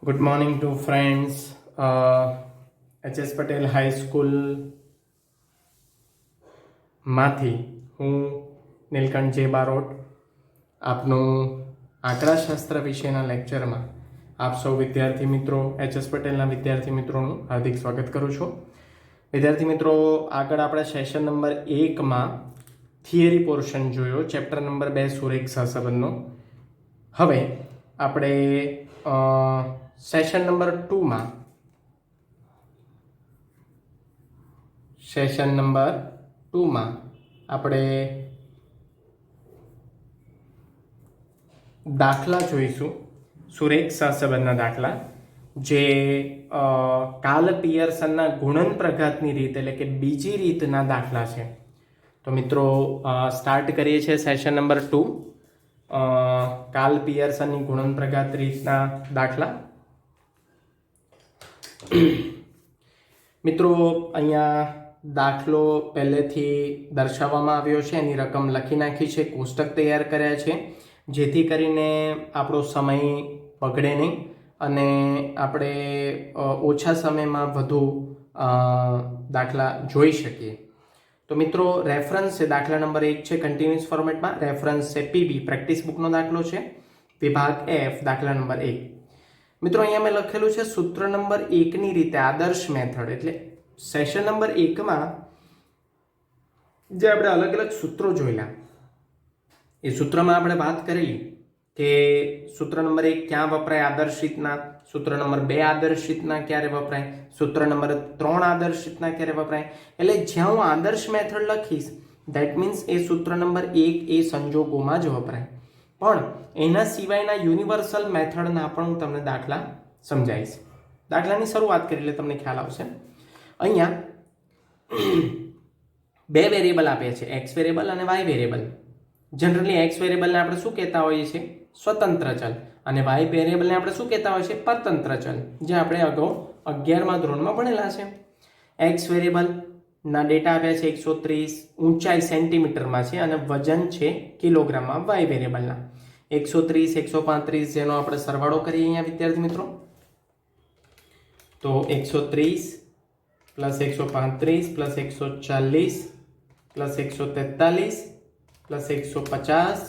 Good morning to friends. HS Patel high school માંથી હું નીલકંઠ જે બારોટ આપનું આંકડાશાસ્ત્ર વિષયના લેક્ચરમાં આપ સૌ વિદ્યાર્થી મિત્રો HS પટેલના વિદ્યાર્થી મિત્રોનું હાર્દિક સ્વાગત કરું છું. વિદ્યાર્થી મિત્રો, આગળ આપણે સેશન નંબર 1માં થિયરી પોર્શન જોયો, ચેપ્ટર નંબર 2 સુરેખ સહસંબંધનો. હવે આપણે સેશન નંબર 2માં આપણે દાખલા જોઈશું, સુરેખ સહસંબંધના દાખલા, જે કાલ પિયર્સનના ગુણન પ્રઘાતની રીત એટલે કે બીજી રીતના દાખલા છે. તો મિત્રો, સ્ટાર્ટ કરીએ છીએ સેશન નંબર 2, કાલ પિયર્સનની ગુણન પ્રઘાત રીતના દાખલા. મિત્રો, અહીંયા દાખલો પહેલેથી દર્શાવવામાં આવ્યો છે, એની રકમ લખી નાખી છે, કોષ્ટક તૈયાર કર્યા છે, જેથી કરીને આપણો સમય બગડે નહીં અને આપણે ઓછા સમયમાં વધુ દાખલા જોઈ શકીએ. તો મિત્રો, રેફરન્સ છે દાખલા નંબર 1 છે કન્ટિન્યુઅસ ફોર્મેટમાં, રેફરન્સ છે પીબી પ્રેક્ટિસ બુકનો દાખલો છે, વિભાગ F દાખલા નંબર 1. મિત્રો, અહીંયા મેં લખેલું છે સૂત્ર નંબર 1ની રીતે આદર્શ મેથડ. એટલે સેશન નંબર 1માં જે આપણે અલગ અલગ સૂત્રો જોયેલા, એ સૂત્રમાં આપણે વાત કરેલી કે સૂત્ર નંબર 1 ક્યાં વપરાય આદર્શ રીતના, સૂત્ર નંબર 2 આદર્શ રીતના ક્યારે વપરાય, સૂત્ર નંબર 3 આદર્શ રીતના ક્યારે વપરાય. એટલે જ્યાં હું આદર્શ મેથડ લખીશ, ધેટ મીન્સ એ સૂત્ર નંબર 1 એ સંજોગોમાં જ વપરાય. પણ એના સિવાયના યુનિવર્સલ મેથડના પણ હું તમને દાખલા સમજાવીશ. દાખલાની શરૂઆત કરી એટલે તમને ખ્યાલ આવશે. અહીંયા 2 વેરિયેબલ આપ્યા છે, એક્સ વેરિયેબલ અને વાય વેરિયેબલ. જનરલી એક્સ વેરિયેબલને આપણે શું કહેતા હોઈએ છીએ? સ્વતંત્ર ચલ. અને વાય વેરિયેબલને આપણે શું કહેતા હોઈએ છીએ? પરતંત્ર ચલ, જે આપણે અગાઉ 11મા ધોરણમાં ભણેલા છે. એક્સ વેરિયેબલના ડેટા આપ્યા છે 130, ઊંચાઈ સેન્ટીમીટરમાં છે અને વજન છે કિલોગ્રામમાં. વાય વેરિયેબલના 130, 135, જેનો આપણે સરવાળો કરીએ અહીંયા વિદ્યાર્થી મિત્રો. તો 130 plus 135 plus 140 plus 143 plus 150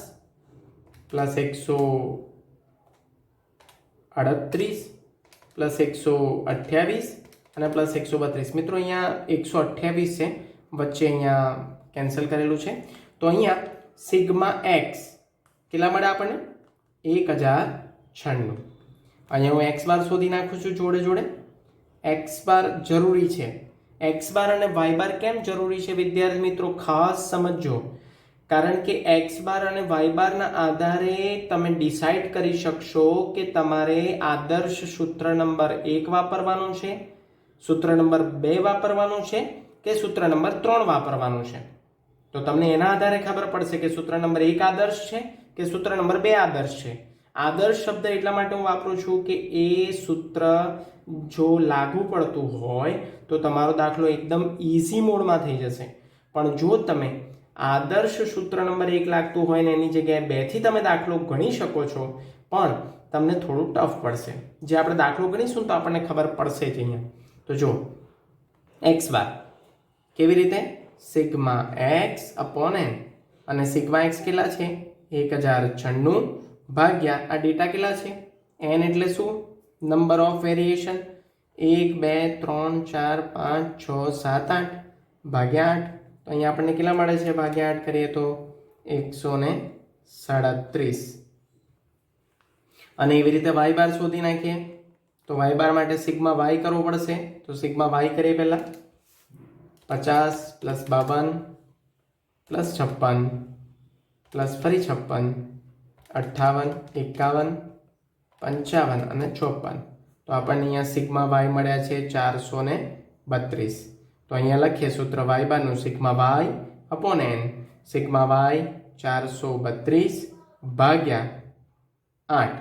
plus 138 plus 128 અને પ્લસ 132. મિત્રો, અહીંયા 128 છે, વચ્ચે અહીંયા કેન્સલ કરેલું છે. તો અહીંયા સિગ્મા એક્સ કેટલા મળે આપણને? 1096. અહીંયા હું એક્સ બાર શોધી નાખું છું જોડે જોડે. એક્સ બાર જરૂરી છે. એક્સ બાર અને વાય બાર કેમ જરૂરી છે વિદ્યાર્થી મિત્રો? ખાસ સમજો. કારણ કે એક્સ બાર અને વાય બારના આધારે તમે ડિસાઇડ કરી શકશો કે તમારે આદર્શ સૂત્ર નંબર 1 વાપરવાનું છે, સૂત્ર નંબર 2 વાપરવાનું છે કે સૂત્ર નંબર 3 વાપરવાનું છે. તો તમને એના આધારે ખબર પડશે કે સૂત્ર નંબર 1 આદર્શ છે કે સૂત્ર નંબર 2 આદર્શ છે. આદર્શ શબ્દ એટલા માટે હું વાપરું છું કે એ સૂત્ર જો લાગુ પડતું હોય તો તમારો દાખલો એકદમ ઇઝી મોડમાં થઈ જશે. પણ જો તમે આદર્શ સૂત્ર નંબર 1 લાગતું હોય ને એની જગ્યાએ 2 થી તમે દાખલો ગણી શકો છો, પણ તમને થોડું ટફ પડશે. જે આપણે દાખલો ગણીશું તો આપણને ખબર પડશે જ અહીંયા. તો જો એક્સ બાર કેવી રીતે? Sigma X upon N. અને સિગ્મા એક્સ કેટલા છે? 1096 ભાગ્યા આ ડેટા કેટલા છે? એન એટલે શું? Number of variation. 1 2 3 4 5 6 7 8 ભાગ્યા 8. તો અહીંયા આપણને કેટલા મળે છે? ભાગ્યા 8 કરીએ તો 137. અને એવી રીતે વાય બાર શોધી નાખીએ. તો વાય બાર માટે સિગ્મા વાય કરવો પડશે. તો સિગ્મા વાય કરીએ પહેલા. 50 પ્લસ 52 પ્લસ 56 પ્લસ ફરી 56, 58, 51, 55 અને 54. તો આપણને અહીંયા સિગ્મા વાય મળ્યા છે 432. તો અહીંયા લખીએ સૂત્ર વાય બારનું, sigma Y upon N. Sigma Y 432 ભાગ્યા 8,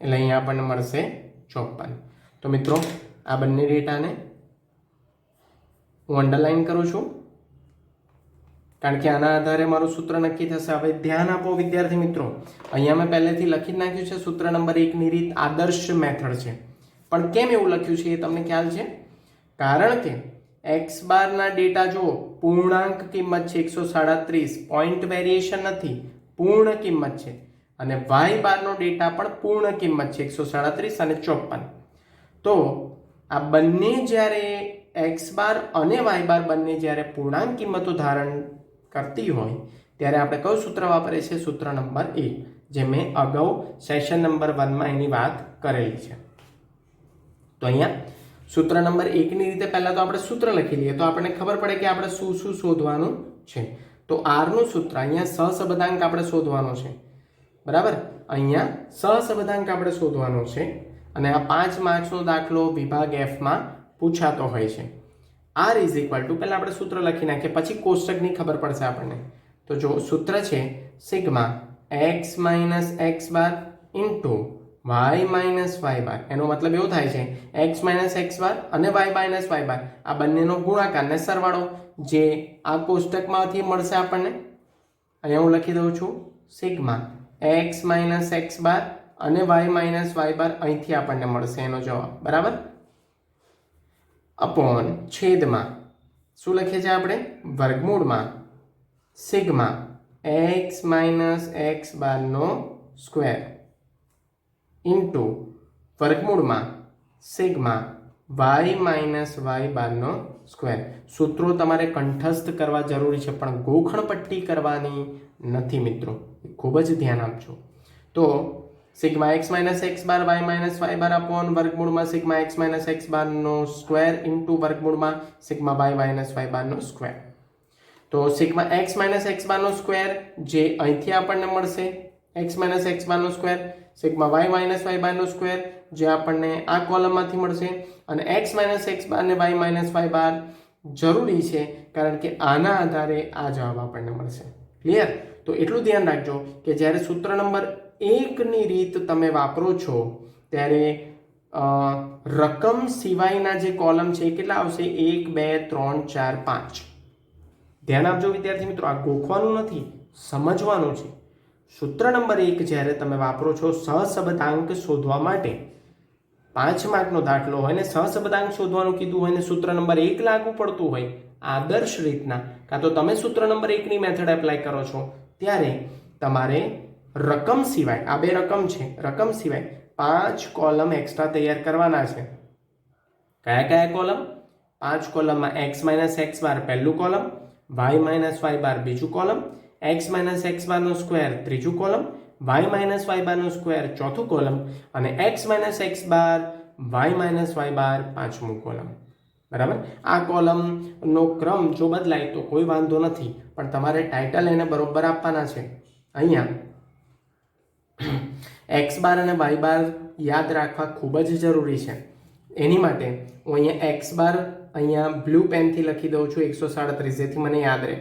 એટલે અહીંયા આપણને મળશે 54. તો મિત્રો, આ બંને ડેટાને હું અંડરલાઈન કરું છું. કારણ કે આના આધારે મારું સૂત્ર નક્કી થશે. હવે ધ્યાન આપો વિદ્યાર્થી મિત્રો, અહીંયા મેં પહેલેથી લખી જ નાખ્યું છે સૂત્ર નંબર 1 ની રીત આદર્શ મેથડ છે. પણ કેમ એવું લખ્યું છે એ તમને ખ્યાલ છે? કારણ કે એક્સ બારના ડેટા જુઓ, પૂર્ણાંક કિંમત છે 137, પોઈન્ટ વેરિએશન નથી, પૂર્ણ કિંમત છે. અને વાય બારનો ડેટા પણ પૂર્ણ કિંમત છે 137 અને 54. તો આ બંને જ્યારે એક્સ બાર અને વાય બાર બંને જ્યારે પૂર્ણાંક કિંમતો ધારણ કરતી હોય ત્યારે આપણે કયું સૂત્ર વાપરીએ છીએ? સૂત્ર નંબર 1, જે મેં અગાઉ સેશન નંબર 1 માં એની વાત કરેલી છે. તો અહીંયા સૂત્ર નંબર 1 ની રીતે પહેલા તો આપણે સૂત્ર લખી લઈએ તો આપણને ખબર પડે કે આપણે શું શું શોધવાનું છે. તો આર નું સૂત્ર, અહીંયા સહસંબંધાંક આપણે શોધવાનો છે. બરાબર, અહીંયા સહસંબંધાંક આપણે શોધવાનો છે. અને આ 5 માર્ક્સનો દાખલો વિભાગ F માં પૂછાતો હોય છે. R ઇઝ ઇક્વલ ટુ, પહેલા આપણે સૂત્ર લખી નાખીએ પછી કોષ્ટકની ખબર પડશે આપણને. તો જો સૂત્ર છે sigma x minus X bar into y minus Y bar. એનો મતલબ એવો થાય છે x માઇનસ એક્સ બાર અને y માઇનસ વાય બાર આ બંનેનો ગુણાકાર ને સરવાળો, જે આ કોષ્ટકમાંથી મળશે આપણને. અહીંયા હું લખી દઉં છું સિગ્મા x માઇનસ એક્સ બાર અને y માઇનસ વાય બાર, અહીંથી આપણને મળશે એનો જવાબ. બરાબર, અપોન છેદમાં શું લખીએ છીએ આપણે? વર્ગમૂળમાં સિગ્મા x માઇનસ એક્સ બારનો સ્ક્વેર ઇન્ટુ વર્ગમૂળમાં સિગ્મા y માઇનસ વાય બારનો સ્ક્વેર. સૂત્રો તમારે કંઠસ્થ કરવા જરૂરી છે પણ ગોખણ પટ્ટી કરવાની નથી મિત્રો, ખૂબ જ ધ્યાન આપજો. તો sigma x minus X bar y minus Y bar upon વર્ગમૂળમાં સિગ્મા x માઇનસ એક્સ બારનો સ્ક્વેર ઇન્ટુ વર્ગમૂળમાં સિગ્મા y માઇનસ વાય બારનો સ્ક્વેર. તો સિગ્મા x માઇનસ એક્સ બારનો સ્ક્વેર જે અહીંથી આપણને મળશે x માઇનસ એક્સ બારનો square, sigma y minus Y બારનો સ્ક્વેર જે આપણને આ કોલમમાંથી મળશે. અને x માઇનસ એક્સ બાર અને y માઇનસ વાય બાર જરૂરી છે કારણ કે આના આધારે આ જવાબ આપણને મળશે. ક્લિયર? તો એટલું ધ્યાન રાખજો કે જ્યારે સૂત્ર નંબર 1 ની રીત તમે વાપરો છો ત્યારે રકમ સિવાયના જે કોલમ છે એ કેટલા આવશે? 1 2 3 4 5. ધ્યાન આપજો વિદ્યાર્થી મિત્રો, આ ગોખવાનું નથી, સમજવાનું છે. સૂત્ર નંબર 1 જ્યારે તમે વાપરો છો સહસંબંધાંક શોધવા માટે, 5 માર્કનો દાખલો હોય ને સહસંબંધાંક શોધવાનું કીધું હોય ને સૂત્ર નંબર 1 લાગુ પડતું હોય આદર્શ રીતના, કાં તો તમે સૂત્ર નંબર 1 ની મેથડ એપ્લાય કરો છો ત્યારે તમારે રકમ સિવાય, આ બે રકમ છે, રકમ સિવાય 5 કોલમ એક્સ્ટ્રા તૈયાર કરવાના છે. કયા કયા કોલમ? 5 કોલમમાં x માઇનસ એક્સ બાર પહેલું કોલમ, y માઇનસ વાય બાર બીજું કોલમ, x માઇનસ એક્સ બારનો સ્ક્વેર ત્રીજું કોલમ, y માઇનસ વાય બારનો સ્ક્વેર ચોથું કોલમ અને x minus X bar y minus Y બાર પાંચમું કોલમ. બરાબર, આ કોલમનો ક્રમ જો બદલાય તો કોઈ વાંધો નથી, પણ તમારે ટાઇટલ એને બરોબર આપવાના છે. અહીંયા એક્સ બાર અને વાય બાર યાદ રાખવા ખૂબ જ જરૂરી છે. એની માટે હું અહીંયા એક્સ બાર અહીંયા બ્લુ પેનથી લખી દઉં છું 137, જેથી મને યાદ રહે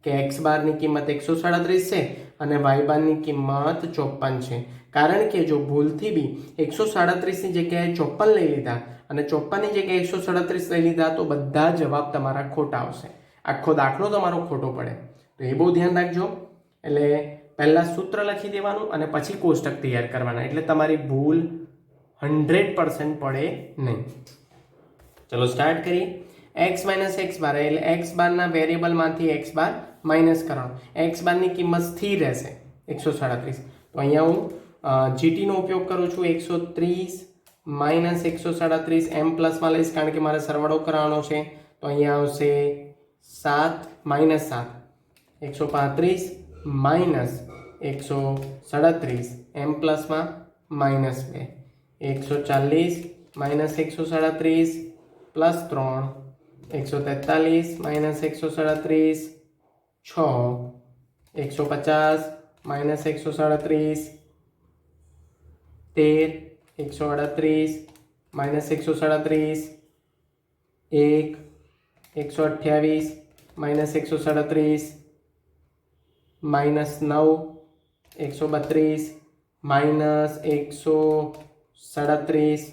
કે એક્સ બારની કિંમત 137 છે અને વાય બારની કિંમત 54 છે. કારણ કે જો ભૂલથી બી 137ની જગ્યાએ 54 લઈ લીધા અને 54ની જગ્યાએ 137 લઈ લીધા તો બધા જવાબ તમારા ખોટા આવશે, આખો દાખલો તમારો ખોટો પડે. તો એ બહુ ધ્યાન રાખજો. એટલે પહેલાં સૂત્ર લખી દેવાનું અને પછી કોષ્ટક તૈયાર કરવાના, એટલે તમારી ભૂલ 100% પડે નહીં. ચલો સ્ટાર્ટ કરીએ. x માઇનસ એક્સ બાર એટલે એક્સ બારના વેરિયેબલમાંથી એક્સ બાર માઇનસ કરવાનો. એક્સ બારની કિંમત સ્થિર રહેશે 137. તો અહીંયા હું જીટીનો ઉપયોગ કરું છું. 130 માઇનસ 137 એમ પ્લસમાં લઈશ કારણ કે મારે સરવાળો કરવાનો છે. તો અહીંયા આવશે 7 માઇનસ 7 135 માઇનસ 137 એમ પ્લસમાં minus 2 140 minus 137 plus 3 143 minus 137 6 150 minus 137 13 138 minus 137 1 128 minus 137 minus 9 132 minus 137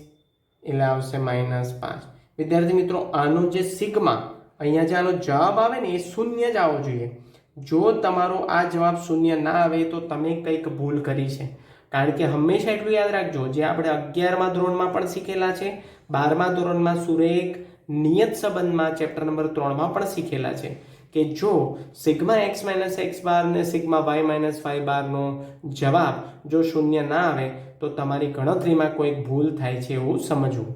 એટલે આવશે માઇનસ 5. વિદ્યાર્થી મિત્રો, આનો જે સિગ્મા અહીંયા જે આનો જવાબ આવે ને એ શૂન્ય જ આવવો જોઈએ. જો તમારો આ જવાબ શૂન્ય ના આવે તો તમે કંઈક ભૂલ કરી છે, કારણ કે હંમેશા એટલું યાદ રાખજો, જે આપણે 11મા ધોરણમાં પણ શીખેલા છે, 12મા ધોરણમાં સુરેખ નિયત સંબંધમાં ચેપ્ટર નંબર 3માં પણ શીખેલા છે કે જો સિગ્મા એક્સ માઇનસ એક્સ બાર ને સિગ્મા વાય માઇનસ વાય બારનો જવાબ જો શૂન્ય ના આવે તો તમારી ગણતરીમાં કોઈક ભૂલ થાય છે એવું સમજવું.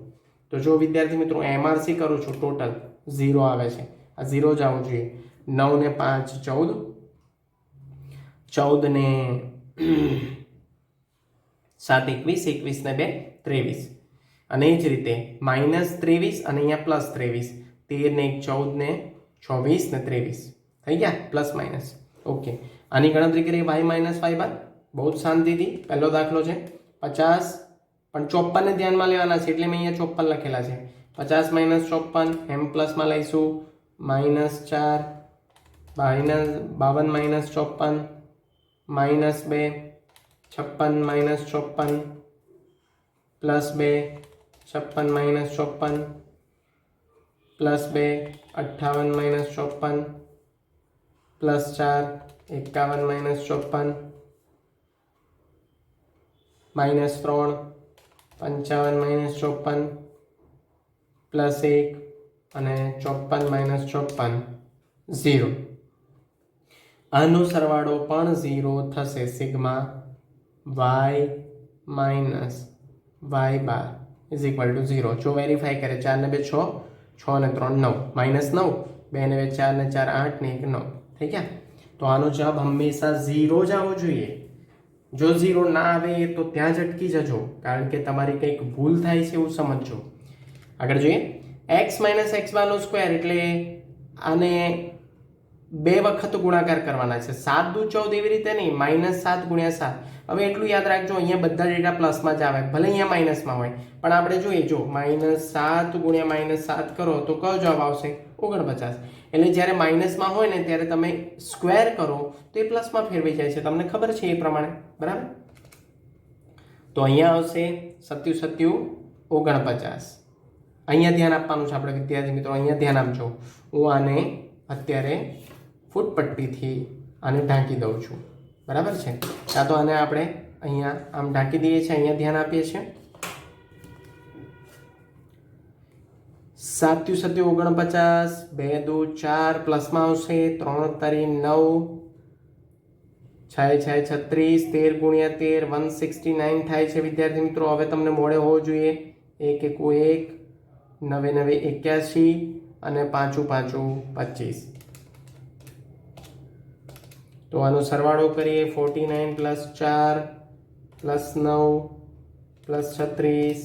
તો જો વિદ્યાર્થી મિત્રો એમઆરસી કરું છું, ટોટલ 0 આવે છે, આ 0 જ આવવું જોઈએ. 9 ને 5 14, 14 ને 7 21, 21 ને 2 23, અને એ જ રીતે -23 અને અહીંયા +23, 13 ને 1 14 ને 26 ને 23 થઈ ગયા, પ્લસ માઇનસ. ઓકે, આની ગણતરી કરીએ y માઇનસ વાય બાર. બહુ જ શાંતિથી પહેલો દાખલો છે 50, પણ 54 ને ધ્યાનમાં લેવાના છે એટલે મેં અહીંયા 54 લખેલા છે. 50 - 54 એમ પ્લસમાં લઈશું, -4 52 - 54 -2 56 - 54 +2 56 - 54 +2 58 - 54 +4 51 - 54 -3 55 - 54 +1 અને 54 - 54 0. આનો સરવાળો પણ 0 થશે. Sigma y minus Y bar is equal to 0. જો વેરીફાઈ કરે, 4 ને 2 6, 6 ને 3 9, -9, 2 ને 2 4 ને 4 8 ને 1 9 થઈ ગયા. તો આનો જવાબ હંમેશા 0 જ આવવો જોઈએ. જો 0 ના આવે તો ત્યાં જ અટકી જજો, કારણ કે તમારી કંઈક ભૂલ થાય છે એવું સમજજો. આગળ જોઈએ, x માઇનસ એક્સ બારનો સ્ક્વેર એટલે આને 2 વખત ગુણાકાર કરવાના છે. 7 દુ 14 એવી રીતે નહીં, -7 × 7. હવે એટલું યાદ રાખજો, અહીંયા બધા ડેટા પ્લસમાં જ આવે, ભલે અહીંયા માઇનસમાં હોય, પણ આપણે જોઈએ, જો -7 × -7 કરો તો કયો જવાબ આવશે? 49. એટલે જ્યારે માઇનસમાં હોય ને ત્યારે તમે સ્ક્વેર કરો તો એ પ્લસમાં ફેરવાઈ જાય છે, તમને ખબર છે એ પ્રમાણે, બરાબર? તો અહીંયા આવશે 7 7 49. અહીંયા ધ્યાન આપવાનું છે આપણે વિદ્યાર્થી મિત્રો, અહીંયા ધ્યાન આપજો. હું આને અત્યારે ફૂટપટ્ટીથી આને ઢાંકી દઉં છું, બરાબર છે? કાં તો આને આપણે અહીંયા આમ ઢાંકી દઈએ છીએ, અહીંયા ધ્યાન આપીએ છીએ. 7 7 49, 2 દુ 4, પ્લસમાં આવશે 3 તરી 9, 6 6 36, 13 × 13 169 થાય છે વિદ્યાર્થી મિત્રો. હવે તમને મોડે હોવો જોઈએ. 1 1 9 9 81 અને 5 5 25. તો આનો સરવાળો કરીએ, 49 + 4 + 9 + 36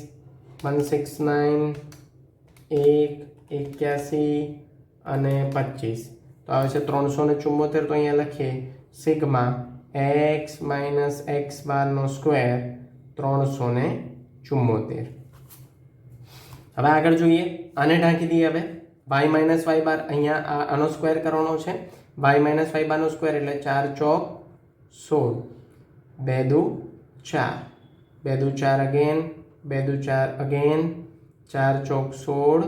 169 1 81 અને 25. તો આવે છે 374. તો અહીંયા લખીએ સિગ્મા એક્સ માઇનસ એક્સ બારનો સ્ક્વેર 374. હવે આગળ જોઈએ, આને ઢાંકી દઈએ. હવે y માઇનસ વાય બાર, અહીંયા આનો સ્ક્વેર કરવાનો છે. y માઇનસ વાય બારનો સ્ક્વેર એટલે 4 ચોક 16, 2 દુ 4, 2 દુ 4 અગેન, 2 દુ 4 અગેન, 4 ચોક 16,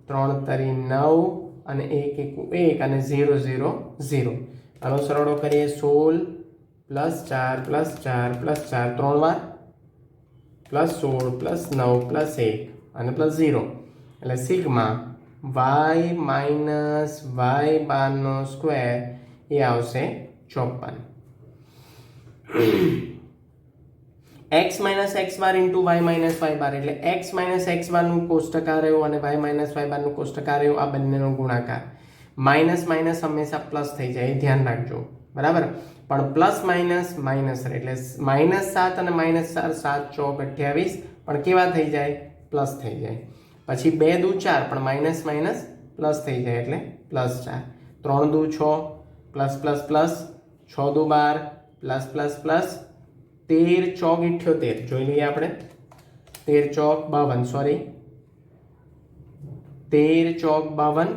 3 તરી 9 અને 1 1 અને 0 0 0. આનો સરવાળો કરીએ, 16 + 4 + 4 + 4 3 વાર, +16 + 9 + 1 અને +0. એટલે સિગ્મા y માઇનસ વાય બારનો સ્ક્વેર એ આવશે 54. x minus X bar into Y minus Y bar એટલે x માઇનસ એક્સ બારનું કોષ્ટક આ રહ્યું અને y માઇનસ વાય બારનું કોષ્ટક આ રહ્યું, આ બંનેનો ગુણાકાર. માઇનસ માઇનસ હંમેશા પ્લસ થઈ જાય, એ ધ્યાન રાખજો, બરાબર? પણ પ્લસ માઇનસ માઇનસ રહે, એટલે -7 અને -4 7 ચોક 28 પણ કેવા થઈ જાય? પ્લસ થઈ જાય. પછી 2 દુ 4 પણ માઇનસ માઇનસ પ્લસ થઈ જાય એટલે +4. 3 દુ 6 પ્લસ પ્લસ પ્લસ, 6 દુ 12 પ્લસ પ્લસ પ્લસ, 13 ચોક 78 જોઈ લઈએ આપણે. 13 ચોક 52, સોરી 13 ચોક 52,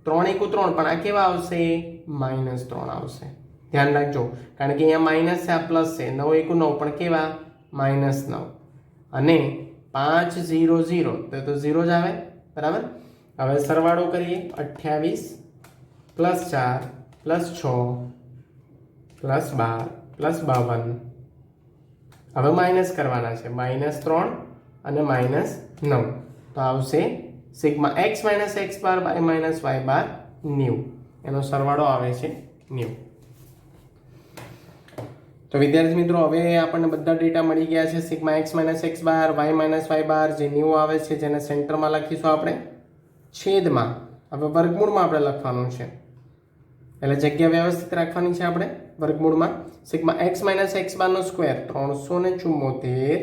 3 1 3 પણ આ કેવા આવશે? -3 આવશે. ધ્યાન રાખજો, કારણ કે અહીંયા માઇનસ છે, આ પ્લસ છે. 9 1 9 પણ કેવા? -9. અને 5 0 0 તો 0 જ આવે, બરાબર? હવે સરવાળો કરીએ, 28 + 4 +6 +12 +52. હવે માઇનસ કરવાના છે, -3 અને -9. તો આવશે સિગ્મા x માઇનસ x બાર y માઇનસ y બાર 90. એનો સરવાળો આવે છે 90. તો વિદ્યાર્થી મિત્રો હવે આપણને બધા ડેટા મળી ગયા છે. સિગ્મા x માઇનસ x બાર y માઇનસ y બાર જે 90 આવે છે, જેને સેન્ટરમાં લખીશું આપણે, છેદમાં હવે વર્ગમૂળમાં આપણે લખવાનું છે, એટલે જગ્યા વ્યવસ્થિત રાખવાની છે આપણે વર્ગમૂળમાં. સિગ્મા x માઇનસ x બારનો સ્ક્વેર 374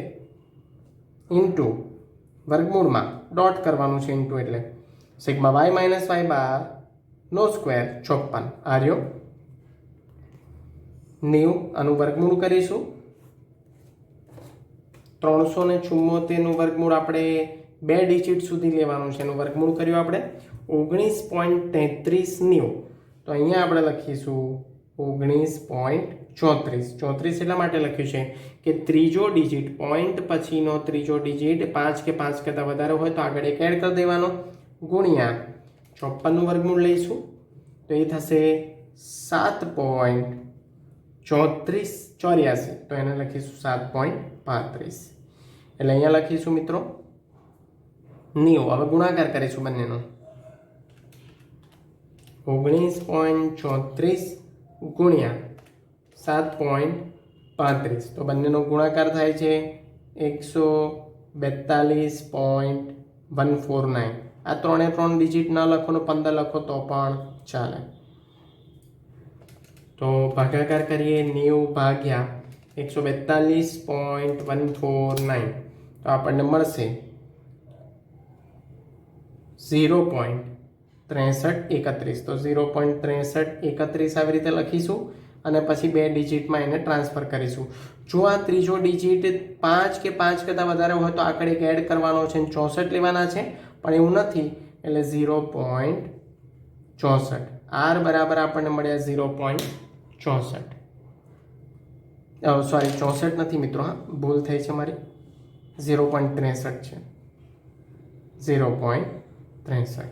ઇન્ટુ વર્ગમૂળમાં ડોટ કરવાનું છે, ઇન્ટુ એટલે સિગ્મા y માઇનસ y બાર નો સ્ક્વેર 54 આર્યો 90. આનું વર્ગમૂળ કરીશું. 374 નું વર્ગમૂળ આપણે 2 ડિજિટ સુધી લેવાનું છે. એનું વર્ગમૂળ કર્યું આપણે 19.3390. તો અહીંયા આપણે લખીશું 19.34. 34 એટલા માટે લખ્યું છે કે ત્રીજો ડિજિટ પોઈન્ટ પછીનો ત્રીજો ડિજિટ 5 કે 5 કરતાં વધારે હોય તો આગળ એક એડ કરી દેવાનો, ગુણ્યા 54 નું વર્ગમૂળ લઈશું તો એ થશે 7.84. તો એને લખીશું 7.35. એટલે અહીંયા લખીશું મિત્રો 90. હવે ગુણાકાર કરીશું બંનેનો, 19.34 ગુણ્યા 7.35. તો બંનેનો ગુણાકાર થાય છે 142.149. આ 3 ડિજિટ ન લખો ને 15 લખો તો પણ ચાલે. તો ભાગાકાર કરીએ 90 ભાગ્યા 142.149. તો આપણને મળશે 0.6331. તો 0.6331 આવી રીતે લખીશું અને પછી 2 ડિજિટમાં એને ટ્રાન્સફર કરીશું. જો આ ત્રીજો ડિજિટ 5 કે 5 કરતાં વધારે હોય તો આકડે એક એડ કરવાનો છે, 64 લેવાના છે, પણ એવું નથી એટલે 0.64. આર બરાબર આપણને મળ્યા 0.64. સોરી 64 નથી મિત્રો, હા ભૂલ થઈ છે મારી, 0.63 છે, 0.63.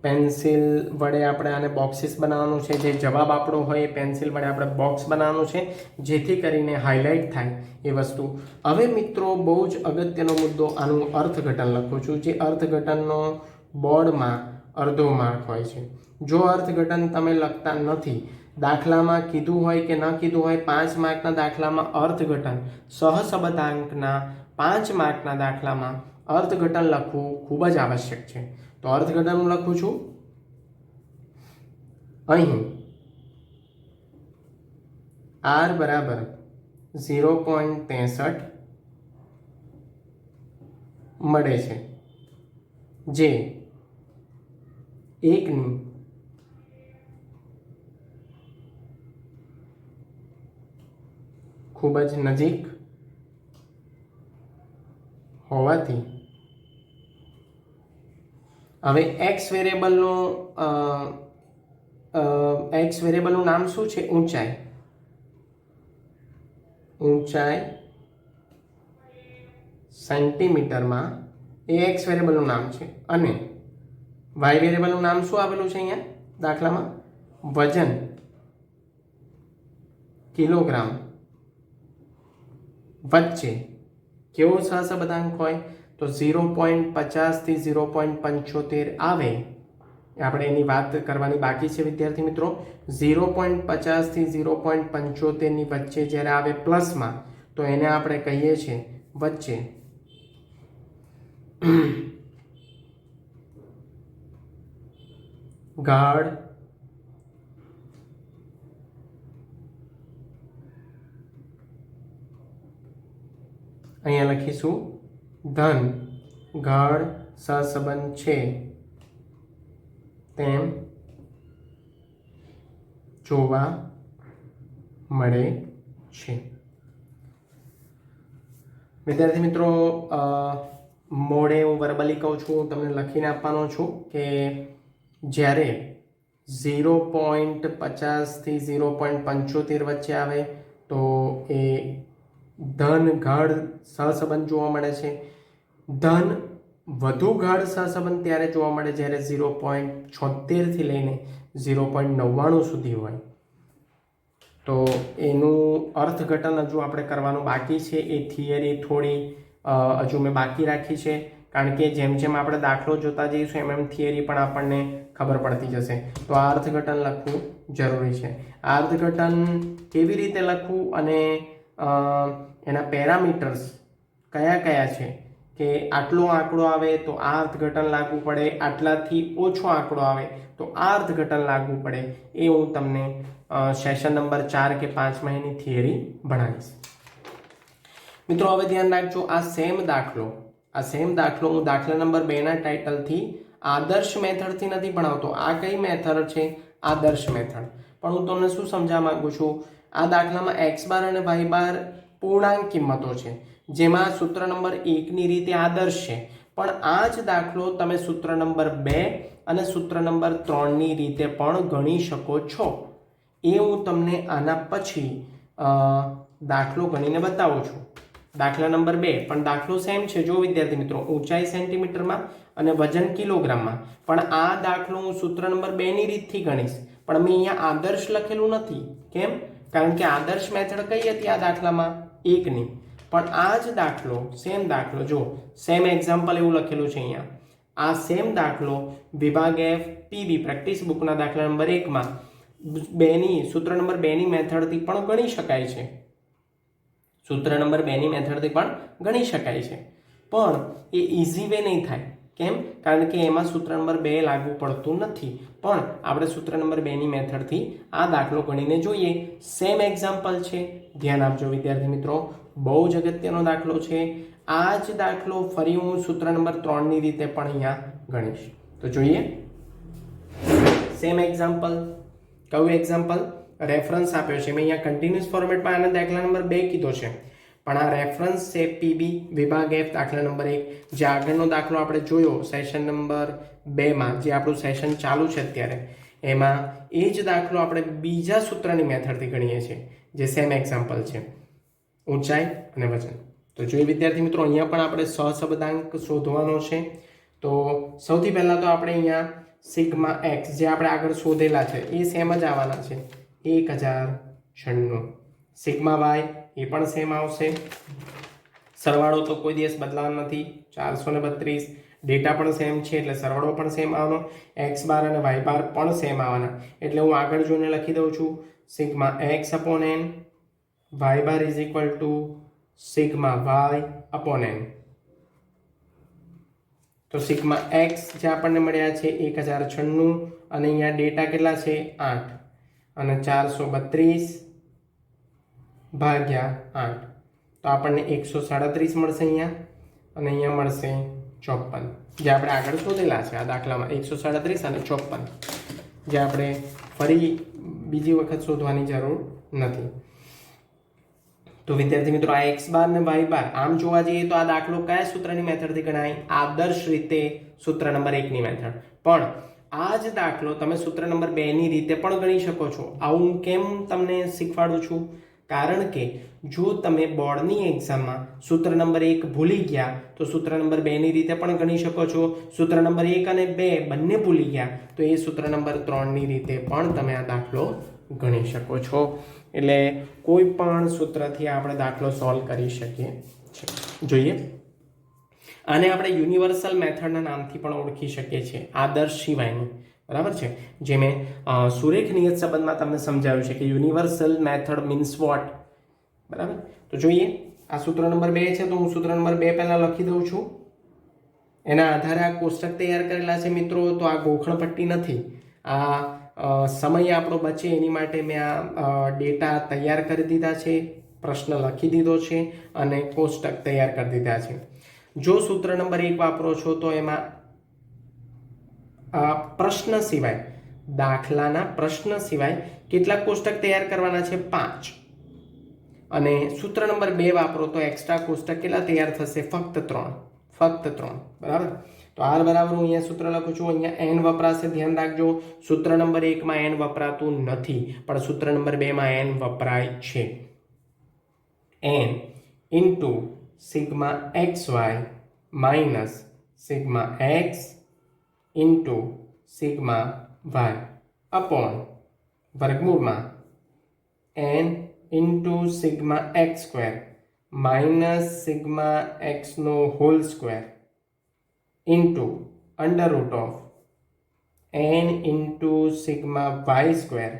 પેન્સિલ વડે આપણે આને બોક્સીસ બનાવવાનું છે. જે જવાબ આપણો હોય એ પેન્સિલ વડે આપણે બોક્સ બનાવવાનું છે, જેથી કરીને હાઇલાઇટ થાય એ વસ્તુ. હવે મિત્રો બહુ જ અગત્યનો મુદ્દો, આનું અર્થઘટન લખું છું. જે અર્થઘટનનો બોર્ડમાં અડધો માર્ક હોય છે. જો અર્થઘટન તમે લખતા નથી, દાખલામાં કીધું હોય કે ન કીધું હોય, 5 માર્કના દાખલામાં અર્થઘટન, સહસંબંધાંકના 5 માર્કના દાખલામાં અર્થઘટન લખવું ખૂબ જ આવશ્યક છે. તો અર્થઘટન હું લખું છું અહીં r બરાબર 0.63 મળે છે, જે 1ની ખૂબ જ નજીક હોવાથી હવે x વેરિયેબલનું નામ શું છે? ઊંચાઈ. ઊંચાઈ સેન્ટીમીટરમાં એ x વેરિયેબલનું નામ છે. અને y વેરિયેબલનું નામ શું આવેલું છે અહીંયા દાખલામાં? વજન કિલોગ્રામ. વચ્ચે કેવો સહસંબંધાંક હોય? તો 0.50 થી 0.75 આવે. આપણે એની વાત કરવાની બાકી છે વિદ્યાર્થી મિત્રો. 0.50 થી 0.75 ની વચ્ચે જ્યારે આવે પ્લસમાં, તો એને આપણે કહીએ છીએ વચ્ચે. ગાઢ અહીંયા લખીશું ધન ગાઢ સહસંબંધ છે તેમ જોવા મળે છે. વિદ્યાર્થી મિત્રો, મોડે હું વર્બલી કહું છું, તમને લખીને આપવાનો છું કે જ્યારે 0.50 થી 0.75 વચ્ચે આવે તો એ ધન ગાઢ સહસંબંધ જોવા મળે છે. ધન વધુ ગાઢ સહસંબંધ ત્યારે જોવા મળે જ્યારે 0.76 લઈને 0.99 સુધી હોય. તો એનું અર્થઘટન હજુ આપણે કરવાનું બાકી છે. એ થિયરી થોડી હજુ મેં બાકી રાખી છે, કારણ કે જેમ જેમ આપણે દાખલો જોતા જઈશું એમ એમ થિયરી પણ આપણને ખબર પડતી જશે. તો આ અર્થઘટન લખવું જરૂરી છે. આ અર્થઘટન કેવી રીતે લખવું અને એના પેરામીટર્સ કયા કયા છે કે આટલો આંકડો આવે તો આ અર્થઘટન લાગવું પડે, આટલાથી ઓછો આંકડો આવે તો આ અર્થઘટન લાગવું પડે, એ હું તમને સેશન નંબર 4 કે 5માં એની થિયરી ભણાવીશ. મિત્રો હવે ધ્યાન રાખજો, આ સેમ દાખલો હું દાખલા નંબર 2ના ટાઇટલથી આદર્શ મેથડથી નથી ભણાવતો. આ કઈ મેથડ છે? આદર્શ મેથડ. પણ હું તમને શું સમજાવવા માંગુ છું, આ દાખલામાં x બાર અને y બાર પૂર્ણાંક કિંમતો છે, જેમાં સૂત્ર નંબર 1ની રીતે આદર્શ છે. પણ આ જ દાખલો તમે સૂત્ર નંબર 2 અને સૂત્ર નંબર 3ની રીતે પણ ગણી શકો છો. એ હું તમને આના પછી દાખલો ગણીને બતાવું છું. દાખલા નંબર 2 પણ દાખલો સેમ છે. જો વિદ્યાર્થી મિત્રો, ઊંચાઈ સેન્ટીમીટરમાં અને વજન કિલોગ્રામમાં. પણ આ દાખલો હું સૂત્ર નંબર 2ની રીતથી ગણીશ, પણ મેં અહીંયા આદર્શ લખેલું નથી. કેમ? કારણ કે આદર્શ મેથડ કઈ હતી આ દાખલામાં? 1ની. પણ આ જ દાખલો, સેમ દાખલો, જો સેમ એક્ઝામ્પલ એવું લખેલું છે અહીંયા. આ સેમ દાખલો વિભાગ F PB પ્રેક્ટિસ બુકના દાખલા નંબર 1માં સૂત્ર નંબર 2ની મેથડથી પણ ગણી શકાય છે. સૂત્ર નંબર 2ની મેથડથી પણ ગણી શકાય છે, પણ એ ઇઝી વે નહીં થાય. કેમ? કારણ કે એમાં સૂત્ર નંબર 2 લાગુ પડતું નથી. પણ આપણે સૂત્ર નંબર 2ની મેથડથી આ દાખલો ગણીને જોઈએ. સેમ એક્ઝામ્પલ છે, ધ્યાન આપજો વિદ્યાર્થી મિત્રો, બહુ જ અગત્યનો દાખલો છે. આ જ દાખલો ફરી હું સૂત્ર નંબર 3ની રીતે પણ અહીંયા ગણીશ. તો જોઈએ સેમ એક્ઝામ્પલ. કયું એક્ઝામ્પલ? રેફરન્સ આપ્યો છે. મેં અહીંયા કન્ટિન્યુઅસ ફોર્મેટમાં આના દાખલા નંબર 2 કીધો છે, પણ આ રેફરન્સ છે PB વિભાગ F દાખલા નંબર 1. જે આગળનો દાખલો આપણે જોયો સેશન નંબર 2માં, જે આપણું સેશન ચાલુ છે અત્યારે, એમાં એ જ દાખલો આપણે બીજા સૂત્રની મેથડથી ગણીએ છીએ, જે સેમ એક્ઝામ્પલ છે, ઊંચાઈ અને વજન. તો જોઈએ વિદ્યાર્થી મિત્રો, અહીંયા પણ આપણે સહસંબંધાંક શોધવાનો છે. તો સૌથી પહેલા તો આપણે અહીંયા સિગ્મા x જે આપણે આગળ શોધેલા છે એ સેમ જ આવવાના છે, 1096. સિગ્મા y એ પણ સેમ આવશે. સરવાળો તો કોઈ દિવસ બદલાવાનો નથી, 432. ડેટા પણ સેમ છે એટલે સરવાળો પણ સેમ આવવાનો. x બાર અને y બાર પણ સેમ આવવાના, એટલે હું આગળ જોઈને લખી દઉં છું sigma x upon n, y bar is equal to sigma y upon n. તો સિગ્મા x જે આપણને મળ્યા છે 1096, અને અહીંયા ડેટા કેટલા છે? 8, અને 432 ભાગ્યા 8, તો આપણને 137 મળશે અહીંયા, અને અહીંયા મળશે 54, જે આપણે આગળ શોધેલા છે આ દાખલામાં. 137 અને 54, જે આપણે ફરી બીજી વખત શોધવાની જરૂર નથી. તો વિદ્યાર્થી મિત્રો, આ x બાર અને y બાર આમ જોવા જઈએ તો આ દાખલો કયા સૂત્રની મેથડથી ગણાય? આદર્શ રીતે સૂત્ર નંબર 1ની મેથડ. પણ આ જ દાખલો તમે સૂત્ર નંબર 2ની રીતે પણ ગણી શકો છો. આવું કેમ તમને શીખવાડું છું? કારણ કે જો તમે બોર્ડની એક્ઝામમાં સૂત્ર નંબર 1 ભૂલી ગયા તો સૂત્ર નંબર 2ની રીતે પણ ગણી શકો છો. સૂત્ર નંબર 1 અને 2 બંને ભૂલી ગયા તો એ સૂત્ર નંબર 3ની રીતે પણ તમે આ દાખલો ગણી શકો છો. એટલે કોઈ પણ સૂત્રથી આપણે દાખલો સોલ્વ કરી શકીએ છીએ. જોઈએ, આને આપણે યુનિવર્સલ મેથડના નામથી પણ ઓળખી શકીએ છીએ, આદર્શ સિવાયની. બરાબર છે? જે મેં સુરેખ નિયત સંબંધમાં તમને સમજાવ્યું છે કે યુનિવર્સલ મેથડ મીન્સ વોટ. બરાબર? તો જોઈએ, આ સૂત્ર નંબર 2 છે, તો હું સૂત્ર નંબર 2 પહેલા લખી દઉં છું. એના આધારે આ કોષ્ટક તૈયાર કરેલા છે મિત્રો. તો આ ગોખણ પટ્ટી નથી, આ સમય આપણો બચે એની માટે મેં આ ડેટા તૈયાર કરી દીધા છે, પ્રશ્ન લખી દીધો છે અને કોષ્ટક તૈયાર કરી દીધા છે. જો સૂત્ર નંબર 1 વાપરો છો તો એમાં પ્રશ્ન સિવાય, દાખલાના પ્રશ્ન સિવાય કેટલા કોષ્ટક તૈયાર કરવાના છે? 5. અને સૂત્ર નંબર 2 વાપરો તો એક્સ્ટ્રા કોષ્ટક કેટલા તૈયાર થશે? ફક્ત 3. બરાબર? તો r બરાબર હું અહીંયા સૂત્ર લખું છું, અહીંયા n વપરાશે, ધ્યાન રાખજો. સૂત્ર નંબર 1માં n વપરાતું નથી, પણ સૂત્ર નંબર 2માં n વપરાય છે. n into sigma xy minus sigma X into sigma Y upon વર્ગમૂળમાં N into sigma X square minus sigma એક્સનો whole square into under root of N into sigma Y square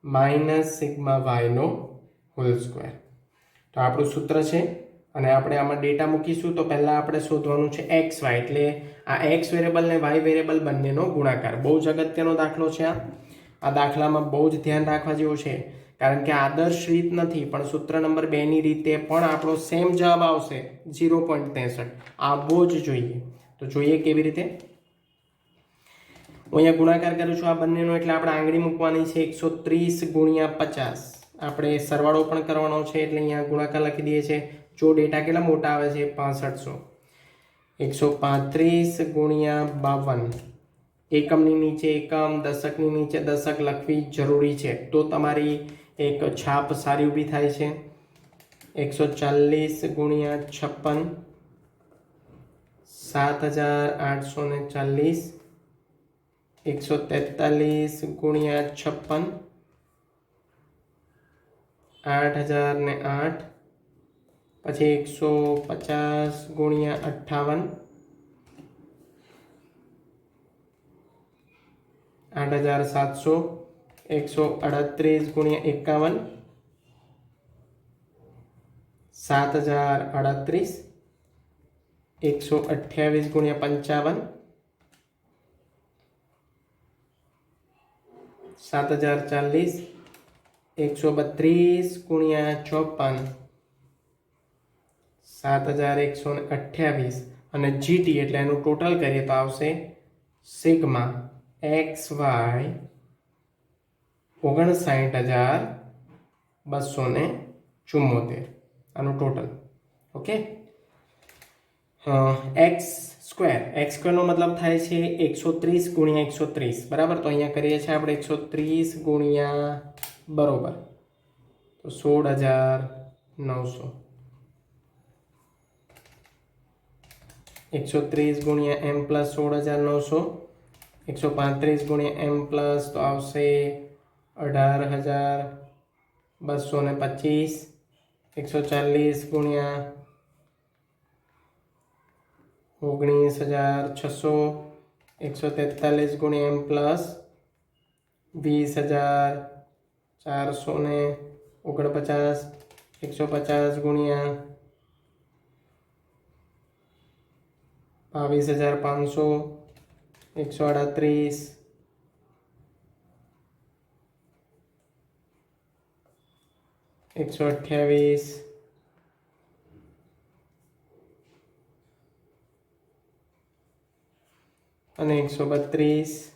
minus sigma વાયનો whole square. તો આપણું સૂત્ર છે અને આપણે આમાં ડેટા મૂકીશું. તો પહેલાં આપણે શોધવાનું છે એક્સ વાય, એટલે આ એક્સ વેરિયેબલ ને વાય વેરિયેબલ બંનેનો ગુણાકાર. બહુ જ અગત્યનો દાખલો છે આ દાખલામાં બહુ જ ધ્યાન રાખવા જેવું છે, કારણ કે આદર્શ રીત નથી પણ સૂત્ર નંબર 2ની રીતે પણ આપણો સેમ જવાબ આવશે 0.63. આવવો જ જોઈએ. તો જોઈએ કેવી રીતે. હું અહીંયા ગુણાકાર કરું છું આ બંનેનો, એટલે આપણે આંગળી મૂકવાની છે 130 ગુણ્યા 50. આપણે સરવાળો પણ કરવાનો છે એટલે અહીંયા ગુણાકાર લખી દઈએ છીએ. જો ડેટા કેટલા મોટા આવે છે 6500. 135 ગુણ્યા 52. એકમની નીચે એકમ, દશકની નીચે દશક લખવી જરૂરી છે, તો તમારી એક છાપ સારી ઊભી થાય છે. 140 ગુણ્યા 56 7840. 143 ગુણ્યા 56 8008. પછી 150 ગુણ્યા 58 8700. 138 ગુણ્યા 51 7038. 128 ગુણ્યા 55 7040. 132 ગુણ્યા 54 7128. અને જીટી એટલે એનું ટોટલ કરીએ તો આવશે સિગ્મા એક્સ વાય 59274. આનું ટોટલ. ઓકે. એક્સ સ્ક્વેરનો મતલબ થાય છે 130 ગુણ્યા 130, બરાબર. તો અહીંયા કરીએ છીએ આપણે 130 ગુણ્યા બરોબર તો 16900. 130 ગુણ્યા એમ પ્લસ 16900. 135 ગુણ્યા એમ પ્લસ તો આવશે 18225. 140 ગુણ્યા 19600. 143 ગુણ્યા એમ પ્લસ 20449. 150 ગુણ્યા 22500. 138. 128. અને 132.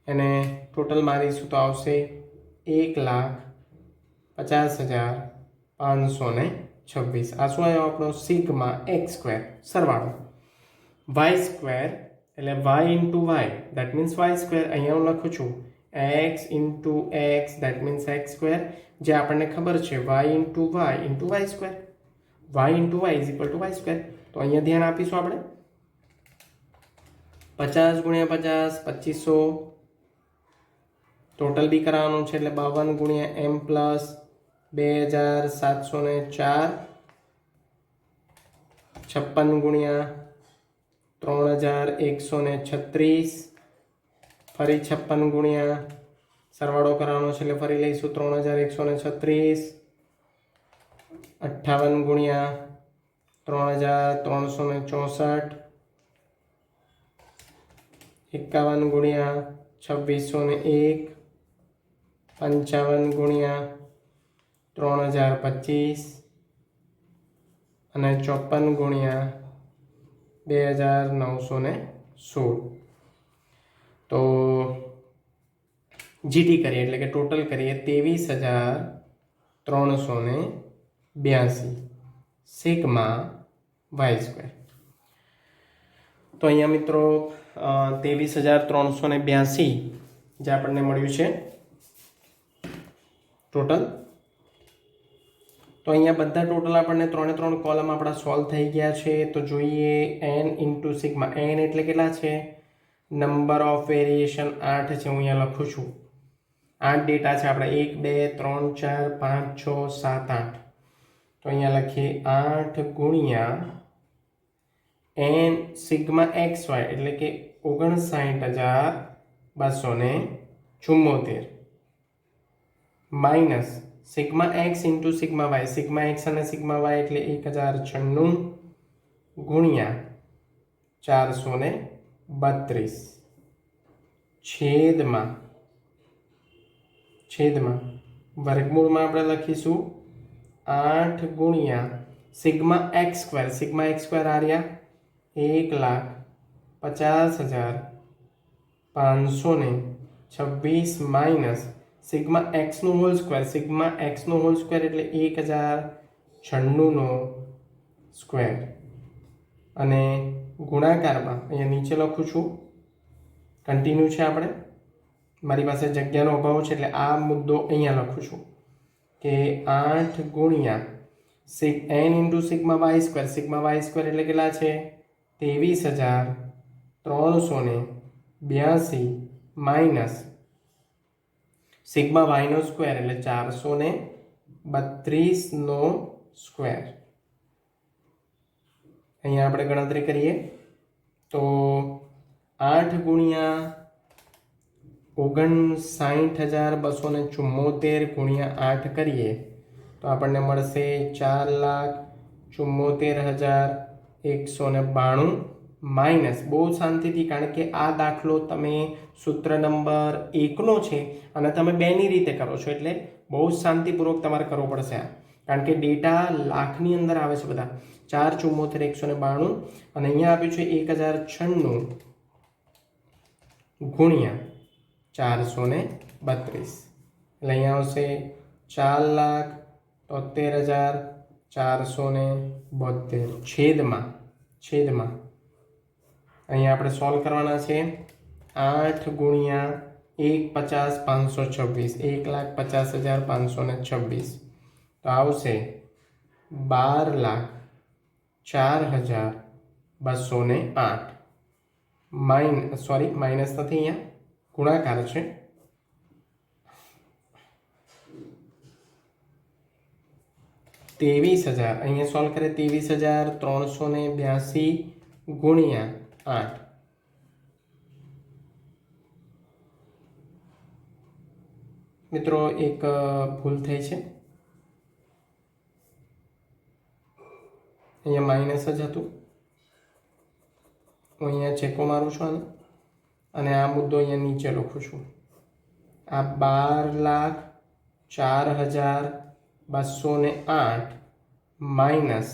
એને ટોટલ મારીશું તો આવશે 1,50,526. આ શું આવ્યો આપણો સિગ્મા એક્સ સ્ક્વેર સરવાળો. વાય સ્ક્વેર એટલે Y into Y that means Y square. અહીંયા હું લખું છું X into X that means X square, જે આપણને ખબર છે Y into Y square. Y into Y is equal to Y square. તો અહીંયા ધ્યાન આપીશું આપણે. 50 ગુણ્યા 50 2500. ટોટલ બી કરાવવાનું છે એટલે 52 ગુણ્યા એમ પ્લસ 2704. 56 ગુણ્યા 3136. ફરી 56 ગુણ્યા સરવાળો કરવાનો છે એટલે ફરી લઈશું 3136. 58 ગુણ્યા 3364. 51 ગુણ્યા 2601. 55 ગુણ્યા 3025. અને 54 ગુણ્યા 2916. તો જીટી કરીએ એટલે કે ટોટલ કરીએ 23,382 સિગ્મા વાય સ્ક્વેર. તો અહીંયા મિત્રો 23,382 જે આપણને મળ્યું છે ટોટલ. તો અહીંયા બધા ટોટલ આપણને 3 કોલમ આપણા સોલ્વ થઈ ગયા છે. તો જોઈએ n ઇન્ટુ સિગ્મા. n એટલે કેટલા છે? નંબર ઓફ વેરિએશન 8 છે. હું અહીંયા લખું છું 8 ડેટા છે આપણે 1 2 3 4 5 6 7 8. તો અહીંયા લખીએ 8 ગુણ્યા n સિગ્મા xy એટલે કે 59,274 minus sigma x into sigma y. Sigma x અને સિગ્મા y એટલે 1096 ગુણ્યા 432 છેદમાં વર્ગમૂળમાં આપણે લખીશું 8 ગુણ્યા sigma x square. Sigma x square Arya 1,50,526 minus sigma x નો હોલ સ્ક્વેર. સિગ્મા x નો હોલ સ્ક્વેર એટલે 1096 નો સ્ક્વેર અને ગુણાકારમાં અહીંયા નીચે લખું છું. કન્ટિન્યુ છે આપણે, મારી પાસે જગ્યાનો અભાવ છે એટલે આ મુદ્દો અહીંયા લખું છું કે 8 ગુણ્યા n into sigma y square. Sigma y square એટલે કેટલા છે? 23,382 માઇનસ સિગ્મા y નો સ્ક્વેર એટલે 432 નો સ્ક્વેર. અહીંયા આપણે ગણતરી કરીએ તો 8 ગુણ્યા 59,274 ગુણ્યા 8 કરીએ તો આપણને મળશે 4,74,192 માઇનસ. બહુ શાંતિથી, કારણ કે આ દાખલો તમે સૂત્ર નંબર 1નો છે અને તમે 2ની રીતે કરો છો એટલે બહુ શાંતિપૂર્વક તમારે કરવો પડશે આ, કારણ કે ડેટા લાખની અંદર આવે છે બધા. 4,74,192 અને અહીંયા આપ્યું છે 1096 ગુણ્યા 432 એટલે અહીંયા આવશે 4,73,472 છેદમાં અહીંયા આપણે સોલ્વ કરવાના છે 8 ગુણ્યા 1,50,526 1,50,526 તો આવશે 12,04,208 માઇનસ નથી, અહીંયા ગુણાકાર છે. 23,000 અહીંયા સોલ્વ કરે 23,382 ગુણ્યા 8 મિત્રો એક ભૂલ થઈ છે, અહીંયા માઇનસ જ હતું. હું અહીંયા ચેકો મારું છું આને અને આ મુદ્દો અહીંયા નીચે લખું છું. આ 12,04,208 માઇનસ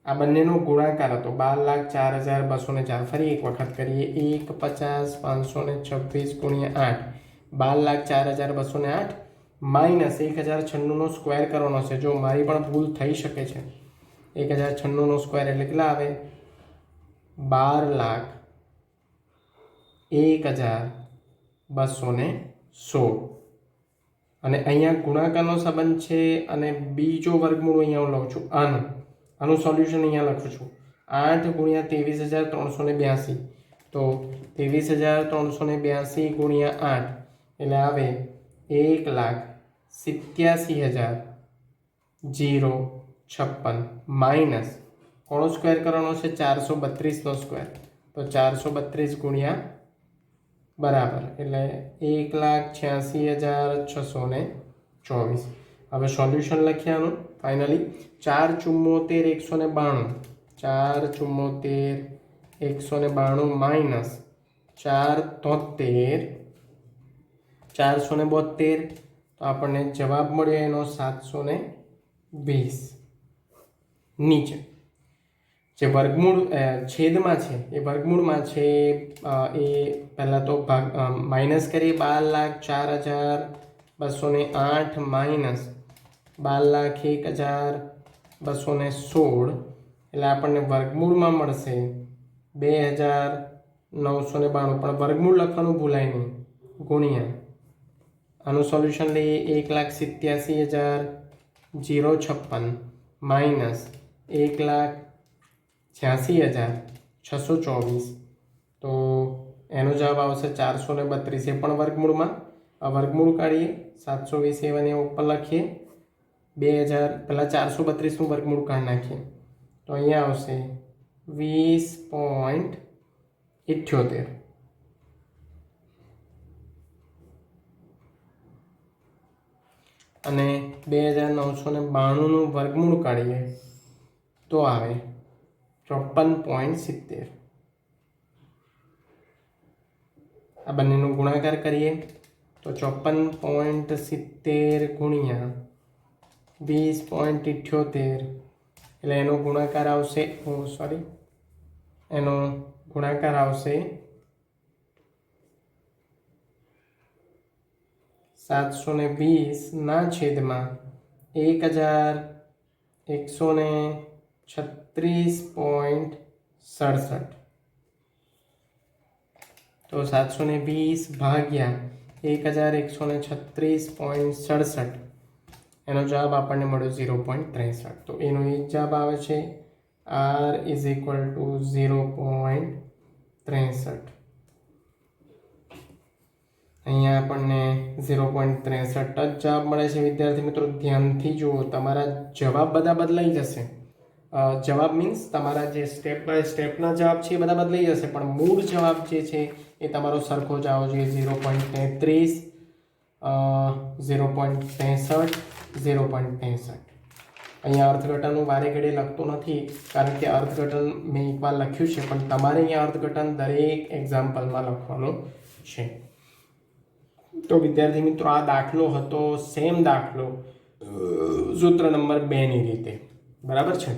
આ બંનેનો ગુણાકાર હતો 12,04,204. ફરી એક વખત કરીએ 1,50,526 ગુણ્યા 8 12,04,208 માઇનસ 1096 નો સ્ક્વેર કરવાનો છે. જો મારી પણ ભૂલ થઈ શકે છે. 1096 નો સ્ક્વેર એટલે કેટલા આવે? 12,01,216 અને અહીંયા ગુણાકારનો સંબંધ છે અને બીજો વર્ગમૂળ અહીંયા હું લઉં છું. આનું સોલ્યુશન અહીંયા લખું છું 8 ગુણ્યા 23,382 તો 23,382 ગુણ્યા 8 એટલે આવે 1,87,056 માઇનસ કોનો સ્ક્વેર કરવાનો છે? 432 નો સ્ક્વેર. તો 432 ગુણ્યા બરાબર એટલે 1,86,624. હવે સોલ્યુશન લખ્યાનું ફાઇનલી 4,74,192 માઇનસ 4,73,472 તો આપણને જવાબ મળ્યો એનો 720. નીચે જે વર્ગમૂળ છેદમાં છે એ વર્ગમૂળમાં છે એ પહેલાં તો માઇનસ કરીએ 12,04,208 માઇનસ 12,01,216 એટલે આપણને વર્ગમૂળમાં મળશે 2,992. પણ વર્ગમૂળ લખવાનું ભૂલાય નહીં, ગુણ્યા આનું સોલ્યુશન લઈએ 1,87,000 056 માઇનસ 1,86,624, તો એનો જવાબ આવશે 432. એ પણ વર્ગમૂળમાં વર્ગમૂળ કાઢીએ 720 ને ઉપર લખીએ 2000 પહેલાં 432નું વર્ગમૂળ કાઢી નાખીએ તો અહીંયા આવશે 20.78 અને 2992નું વર્ગમૂળ કાઢીએ તો આવે 54.70. આ બંનેનો ગુણાકાર કરીએ તો 54.70 ગુણ્યા 20.78 એટલે એનો ગુણાકાર આવશે એનો ગુણાકાર આવશે 720 ના છેદમાં 1136.67. તો 720 ભાગ્યા 1136.67 એનો જવાબ આપણને મળ્યો 0.63. તો એનો એ જવાબ આવે છે R ઇઝ ઇક્વલ ટુ 0.63. અહીંયા આપણને 0.63 જ જવાબ મળે છે. વિદ્યાર્થી મિત્રો ધ્યાનથી જુઓ, તમારા જવાબ બધા બદલાઈ જશે. જવાબ મીન્સ તમારા જે સ્ટેપ બાય સ્ટેપના જવાબ છે એ બધા બદલાઈ જશે, પણ મૂળ જવાબ જે છે એ તમારો સરખો જ આવવો જોઈએ. 0.33, 0.63, 0.63. અહીંયા અર્થઘટનનું વારે ઘડે લખતો નથી, કારણ કે અર્થઘટન મેં એકવાર લખ્યું છે, પણ તમારે અહીંયા અર્થઘટન દરેક એક્ઝામ્પલમાં લખવાનું છે. તો વિદ્યાર્થી મિત્રો આ દાખલો હતો સેમ દાખલો સૂત્ર નંબર 2 ની રીતે. બરાબર છે.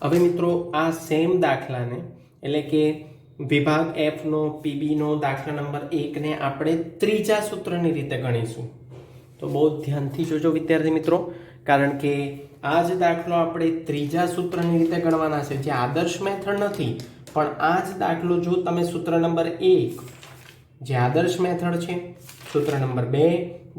હવે મિત્રો આ સેમ દાખલાને એટલે કે વિભાગ F નો PB નો દાખલા નંબર 1 ને આપણે ત્રીજા સૂત્રની રીતે ગણીશું. તો બહુ ધ્યાનથી જોજો વિદ્યાર્થી મિત્રો, કારણ કે આ જ દાખલો આપણે ત્રીજા સૂત્રની રીતે ગણવાના છે, જે આદર્શ મેથડ નથી. પણ આ જ દાખલો જો તમે સૂત્ર નંબર 1 જે આદર્શ મેથડ છે, સૂત્ર નંબર 2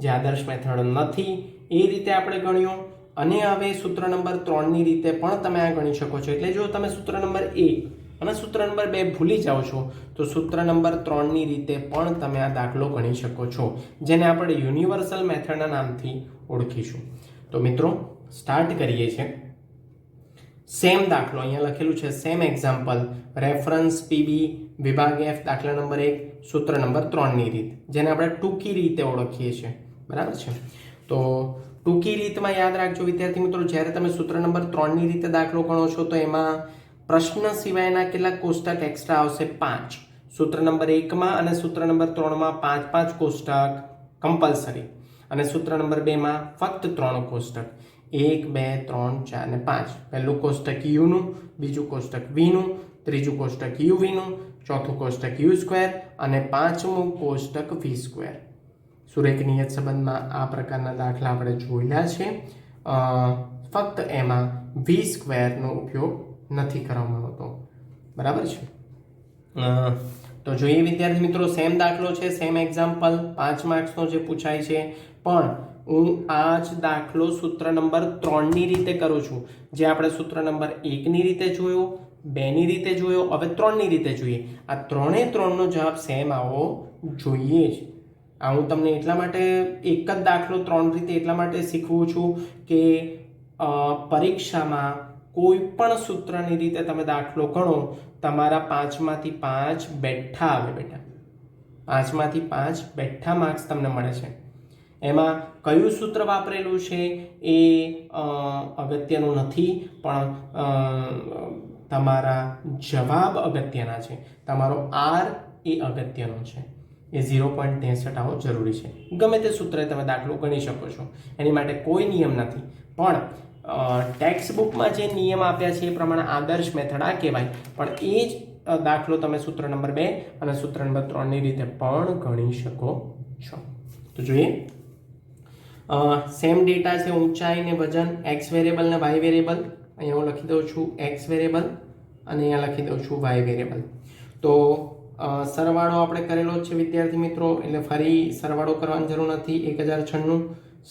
જે આદર્શ મેથડ નથી, એ રીતે આપણે ગણ્યો, અને હવે સૂત્ર નંબર 3 ની રીતે પણ તમે આ ગણી શકો છો. એટલે જો તમે સૂત્ર નંબર 1 અને સૂત્ર નંબર 2 ભૂલી જાઓ છો તો સૂત્ર નંબર 3 ની રીતે પણ તમે આ દાખલો ગણી શકો છો, જેને આપણે યુનિવર્સલ મેથડના નામથી ઓળખીશું. તો મિત્રો સ્ટાર્ટ કરીએ છીએ. સેમ દાખલો અહીંયા લખેલું છે, સેમ એક્ઝામ્પલ, રેફરન્સ PB વિભાગ F દાખલા નંબર 1 સૂત્ર નંબર 3 ની રીત, જેને આપણે ટૂંકી રીતે ઓળખીએ છીએ. બરાબર છે. તો ટૂંકી રીતમાં યાદ રાખજો વિદ્યાર્થી મિત્રો, જ્યારે તમે સૂત્ર નંબર 3 ની રીતે દાખલો ગણો છો તો એમાં પ્રશ્ન સિવાયના કેટલાક કોષ્ટક એક્સ્ટ્રા આવશે? 5. સૂત્ર નંબર 1 માં અને સૂત્ર નંબર 3 માં 5 કોષ્ટક કમ્પલસરી, અને સૂત્ર નંબર 2 માં ફક્ત 3 કોષ્ટક, 1, 2, 3, 4 અને 5. પહેલું કોષ્ટક U નું, બીજું કોષ્ટક V નું, ત્રીજું કોષ્ટક UV નું, ચોથું કોષ્ટક U² અને પાંચમું કોષ્ટક V². સુરેખ નિયત સંબંધમાં આ પ્રકારના દાખલા આપણે જોયેલા છે, ફક્ત એમાં V² નો ઉપયોગ નથી કરવામાં આવતો. બરાબર છે. તો જોઈએ વિદ્યાર્થી મિત્રો, સેમ દાખલો છે, સેમ એક્ઝામ્પલ, 5 માર્ક્સનો જે પૂછાય છે, પણ હું આ જ દાખલો સૂત્ર નંબર 3 ની રીતે કરું છું, જે આપણે સૂત્ર નંબર 1 ની રીતે જોયો, 2 ની રીતે જોયો, હવે 3 ની રીતે જોઈએ. આ 3નો જવાબ સેમ આવવો જોઈએ જ. આ હું તમને એટલા માટે એક જ દાખલો 3 રીતે એટલા માટે શીખવું છું કે પરીક્ષામાં કોઈ પણ સૂત્રની રીતે તમે દાખલો ગણો, તમારા 5 માંથી 5 બેઠા આવે. બેટા 5 માંથી 5 બેઠા માર્ક્સ તમને મળે છે. એમાં કયું સૂત્ર વાપરેલું છે એ અગત્યનું નથી, પણ તમારા જવાબ અગત્યના છે. તમારો R એ અગત્યનો છે, એ 0.63 આવવો જરૂરી છે. ગમે તે સૂત્રે તમે દાખલો ગણી શકો છો, એની માટે કોઈ નિયમ નથી. પણ ટેક્સ્ટ બુકમાં જે નિયમ આપ્યા છે એ પ્રમાણે આદર્શ મેથડ આ કહેવાય, પણ એ જ દાખલો તમે સૂત્ર નંબર 2 અને સૂત્ર નંબર 3 ની રીતે પણ ગણી શકો છો. तो જોઈએ સેમ ડેટા છે, ઊંચાઈ ને વજન, એક્સ વેરિયેબલ ને વાય વેરિયેબલ. અહીંયા હું લખી દઉં છું એક્સ વેરિયેબલ અને અહીંયા લખી દઉં છું વાય વેરિયેબલ. તો સરવાળો આપણે કરેલો જ છે વિદ્યાર્થી મિત્રો, એટલે ફરી સરવાળો કરવાની જરૂર નથી. 1096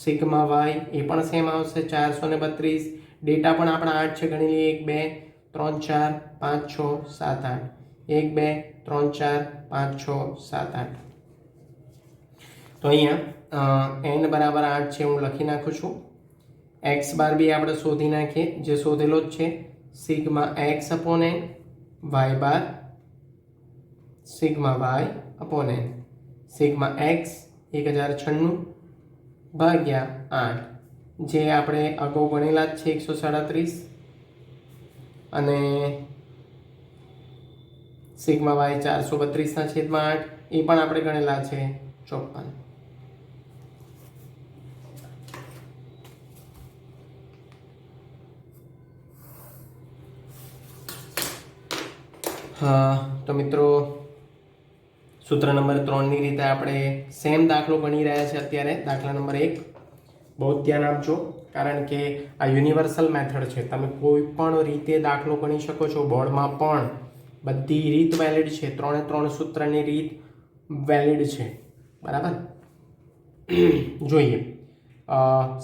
સિગ્મા વાય એ પણ સેમ આવશે 432. ડેટા પણ આપણા 8 છે, ગણી લઈએ 1 2 3 4 5 6 7 8. 1 2 3 4 5 6 7 8. તો અહીંયા n બરાબર 8 છે, હું લખી નાખું છું. એક્સ બાર બી આપણે શોધી નાખીએ, જે શોધેલો જ છે, sigma X upon N, Y bar sigma Y upon N. Sigma X 1096 ભાગ્યા 8, જે આપણે અગાઉ ગણેલા જ છે 137, અને સિગ્મા વાય 432/8 એ પણ આપણે ગણેલા છે 54. તો મિત્રો સૂત્ર નંબર 3 ની રીતે આપણે સેમ દાખલો ગણી રહ્યા છે અત્યારે, દાખલા નંબર 1. બહુ ધ્યાન આપજો, કારણ કે આ યુનિવર્સલ મેથડ છે. તમે કોઈ પણ રીતે દાખલો ગણી શકો છો, બોર્ડમાં પણ બધી રીત વેલિડ છે. 3 સૂત્રની રીત વેલિડ છે, બરાબર. જોઈએ,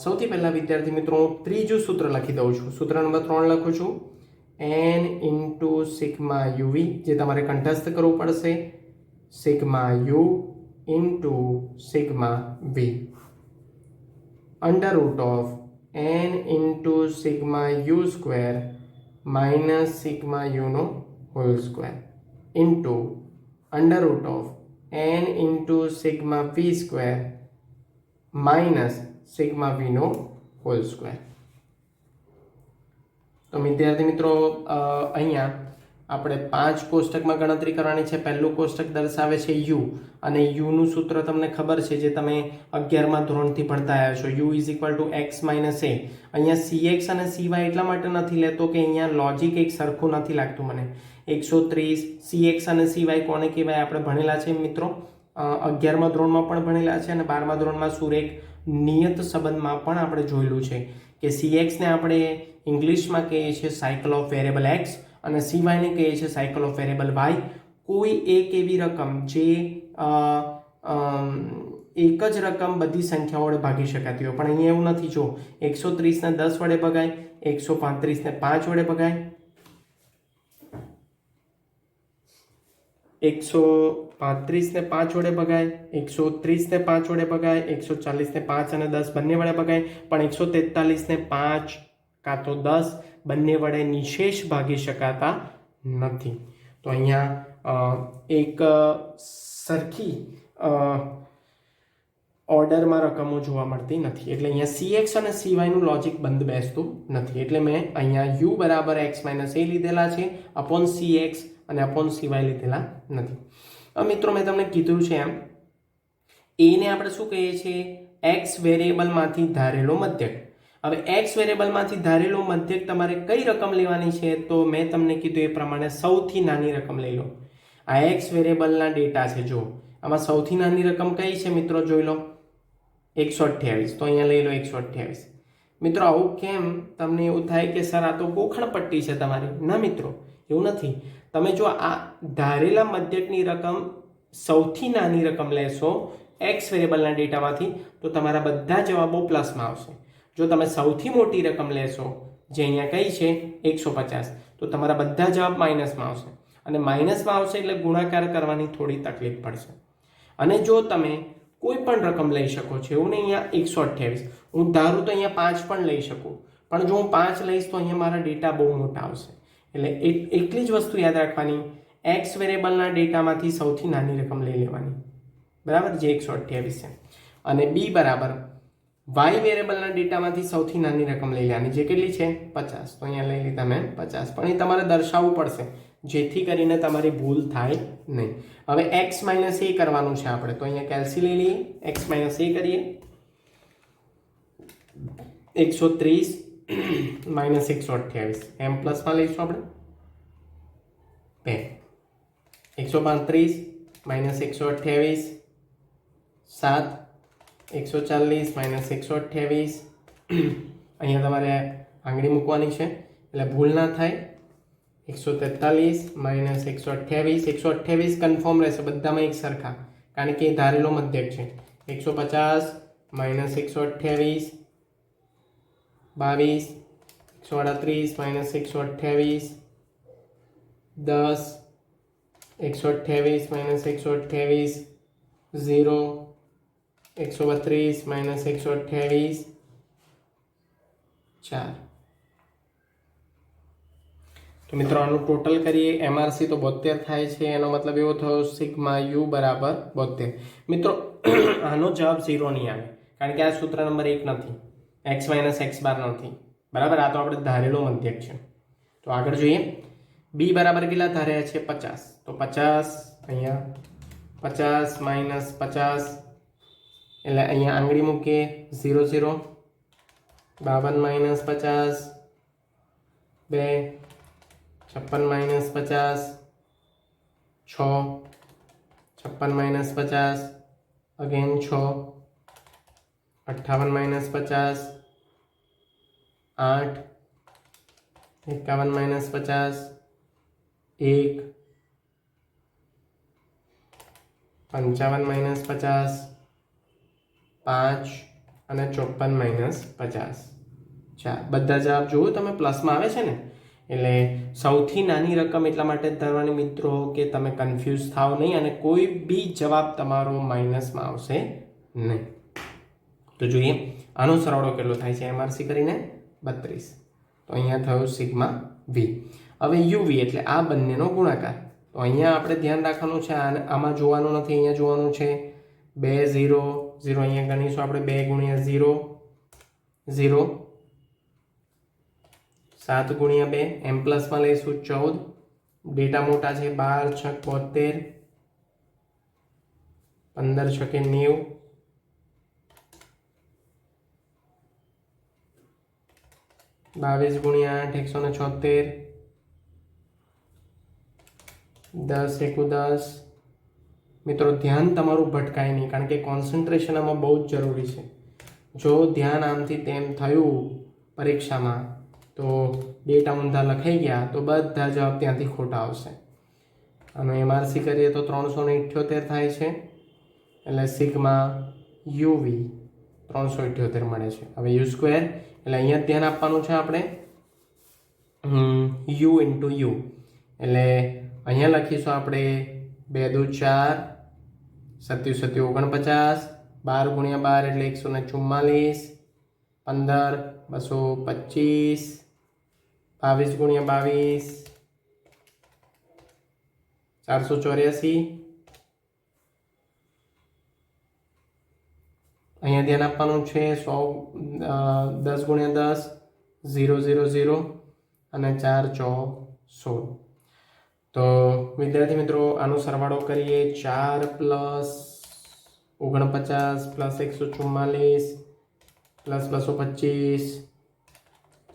સૌથી પહેલા વિદ્યાર્થી મિત્રો હું ત્રીજું સૂત્ર લખી દઉં છું. સૂત્ર નંબર 3 લખું છું, n ઇન્ટુ સિગ્મા યુવી, જે તમારે કંઠસ્થ કરવું પડશે, sigma U into sigma V, under root of n into sigma U square minus sigma યુનો whole square into under root of n into sigma V square minus sigma વીનો whole square. તો વિદ્યાર્થી મિત્રો અહીંયા આપણે 5 કોષ્ટકમાં ગણતરી કરવાની છે. પહેલું કોષ્ટક દર્શાવે છે યુ, અને યુનું સૂત્ર તમને ખબર છે, જે તમે 11મા ધોરણથી ભણતા આવ્યા છો, U is equal to X minus A. અહીંયા સીએક્સ અને સીવાય એટલા માટે નથી લેતો કે અહીંયા લોજિક એક સરખું નથી લાગતું મને. 130 સીએક્સ અને સીવાય કોને કહેવાય આપણે ભણેલા છે મિત્રો, 11મા ધોરણમાં પણ ભણેલા છે, અને 12મા ધોરણમાં સુરેખ નિયત સંબંધમાં પણ આપણે જોયેલું છે કે સીએક્સને આપણે ઇંગ્લિશમાં કહીએ છીએ સાયકલ ઓફ વેરિયેબલ એક્સ, અને સીવાયને કહીએ છીએ સાયકલ ઓફ વેરિયેબલ વાય. કોઈ એક એવી રકમ જે એક જ રકમ બધી સંખ્યાઓ વડે ભાગી શકાતી હોય, પણ અહીંયા એવું નથી. જો 130 ને 10 વડે ભગાય, 135 ને 5 વડે ભગાય, 135 ને 5 વડે ભગાય, 130 ને 5 વડે ભગાય, 140 ને 5 અને 10 બંને વડે ભગાય, પણ 143 ને 5 કાં તો 10 બંને વડે નિશેષ ભાગી શકાતા નથી. તો અહીંયા એક સરખી ઓર્ડરમાં રકમો જોવા મળતી નથી, એટલે અહીંયા સીએક્સ અને સીવાયનું લોજિક બંધ બેસતું નથી. એટલે મેં અહીંયા યુ બરાબર એક્સ માઇનસ એ લીધેલા છે, અપોન સીએક્સ અને અપોન સીવાય લીધેલા નથી. મિત્રો મેં તમને કીધું છે એમ, એને આપણે શું કહીએ છીએ, એક્સ વેરિયેબલમાંથી ધારેલો મધ્યક. હવે એક્સ વેરિયેબલમાંથી ધારેલો મધ્યક તમારે કઈ રકમ લેવાની છે, તો મેં તમને કીધું એ પ્રમાણે સૌથી નાની રકમ લઈ લો. આ એક્સ વેરિયેબલના ડેટા છે, જો આમાં સૌથી નાની રકમ કઈ છે મિત્રો, જોઈ લો 128. તો અહીંયા લઈ લો 128. મિત્રો આવું કેમ તમને એવું થાય કે સર આ તો ગોખણ પટ્ટી છે તમારી? ના મિત્રો, એવું નથી. તમે જો આ ધારેલા મધ્યકની રકમ સૌથી નાની રકમ લેશો એક્સ વેરિયેબલના ડેટામાંથી, તો તમારા બધા જવાબો પ્લસમાં આવશે. જો તમે સૌથી મોટી રકમ લેશો, જે અહીંયા કઈ છે 150, તો તમારા બધા જવાબ માઇનસમાં આવશે, અને માઇનસમાં આવશે એટલે ગુણાકાર કરવાની થોડી તકલીફ પડશે. અને જો તમે કોઈ પણ રકમ લઈ શકો છો, એવું નહીં અહીંયા 128, હું ધારું તો અહીંયા 5 પણ લઈ શકું, પણ જો હું 5 લઈશ તો અહીંયા મારા ડેટા બહુ મોટા આવશે. એટલે એટલી જ વસ્તુ યાદ રાખવાની, એક્સ વેરિયેબલના ડેટામાંથી સૌથી નાની રકમ લઈ લેવાની, બરાબર, જે 128 છે. અને બી બરાબર વાય વેરિયેબલના ડેટામાંથી સૌથી નાની રકમ લઈ લેવાની, જે કેટલી છે 50. તો અહીંયા લઈ લીધા મેં 50, પણ એ તમારે દર્શાવવું પડશે, જેથી કરીને તમારી ભૂલ થાય નહીં. હવે એક્સ માઇનસ એ કરવાનું છે આપણે, તો અહીંયા કેલ્સી લઈ લઈએ, એક્સ માઇનસ એ કરીએ, 130 માઇનસ 128, એમ પ્લસમાં લઈશું આપણે 2, 135 માઇનસ 128 7, 140 માઇનસ 128. અહીંયા તમારે આંગળી મૂકવાની છે એટલે ભૂલ ના થાય. 143 માઇનસ 128. 128 કન્ફર્મ રહેશે બધામાં એક સરખા, કારણ કે એ ધારેલો મધ્યક છે. 150 માઇનસ 128 22. 138 માઇનસ 128 10. 128 માઇનસ 128 0. 132 માઇનસ 128 4. તો મિત્રો આનું ટોટલ કરીએ એમઆરસી તો 72 થાય છે. એનો મતલબ એવો થયો સિગ્મા યુ બરાબર 72. મિત્રો આનો જવાબ 0 નહીં આવે, કારણ કે આ સૂત્ર નંબર 1 નથી, એક્સ માઇનસ એક્સ બાર નથી, બરાબર. આ તો આપણે ધારેલો મધ્યક છે. તો આગળ જોઈએ. બી બરાબર કેટલા ધાર્યા છે? 50. તો 50 અહીંયા 50 માઇનસ 50 એટલે અહીંયા આંગળી મૂકીએ 0 0. 52 minus 50 2. 56 minus 50 6. 56 minus 50 again 6. 58 minus 50 8. 51 minus 50 1. 55 minus 50 5 અને 54 માઇનસ 50 4. બધા જવાબ જુઓ તમે પ્લસમાં આવે છે ને, એટલે સૌથી નાની રકમ એટલા માટે જ ધરવાની મિત્રો કે તમે કન્ફ્યુઝ થાવ નહીં અને કોઈ બી જવાબ તમારો માઇનસમાં આવશે નહીં. તો જોઈએ આનો સરવાળો કેટલો થાય છે એમઆરસી કરીને 32. તો અહીંયા થયો સિગ્મા વી. હવે યુવી એટલે આ બંનેનો ગુણાકાર. તો અહીંયા આપણે ધ્યાન રાખવાનું છે, આમાં જોવાનું નથી, અહીંયા જોવાનું છે. 2 0 0 અહીંયા ગણીશું આપણે 2 ગુણ્યા 0 0. 7 ગુણ્યા 2 એમ પ્લસમાં લઈશું 14. ડેટા મોટા છે 12 6 72 15 6 90. 22 ગુણ્યા 8 176. 10 1 10. મિત્રો ધ્યાન તમારું ભટકાય નહીં, કારણ કે કોન્સન્ટ્રેશન આમાં બહુ જ જરૂરી છે. જો ધ્યાન આમથી તેમ થયું પરીક્ષામાં તો ડેટા ઊંધા લખાઈ ગયા તો બધા જવાબ ત્યાંથી ખોટા આવશે. આનો એમઆરસી કરીએ તો 378 થાય છે, એટલે સિગ્મા યુવી 378 મળે છે. હવે યુ સ્ક્વેર એટલે અહીંયા ધ્યાન આપવાનું છે આપણે, યુ ઇન્ટુ યુ એટલે અહીંયા લખીશું આપણે 2 2 4 7 7 49. 12 ગુણ્યા 12 એટલે 144. 15 225. 22 ગુણ્યા 22 484. અહીંયા ધ્યાન આપવાનું છે 100 10 ગુણ્યા 10 0 0 0 અને 4 4 16. તો વિદ્યાર્થી મિત્રો આનો સરવાળો કરીએ. 4 પ્લસ 49 પ્લસ 144 પ્લસ 225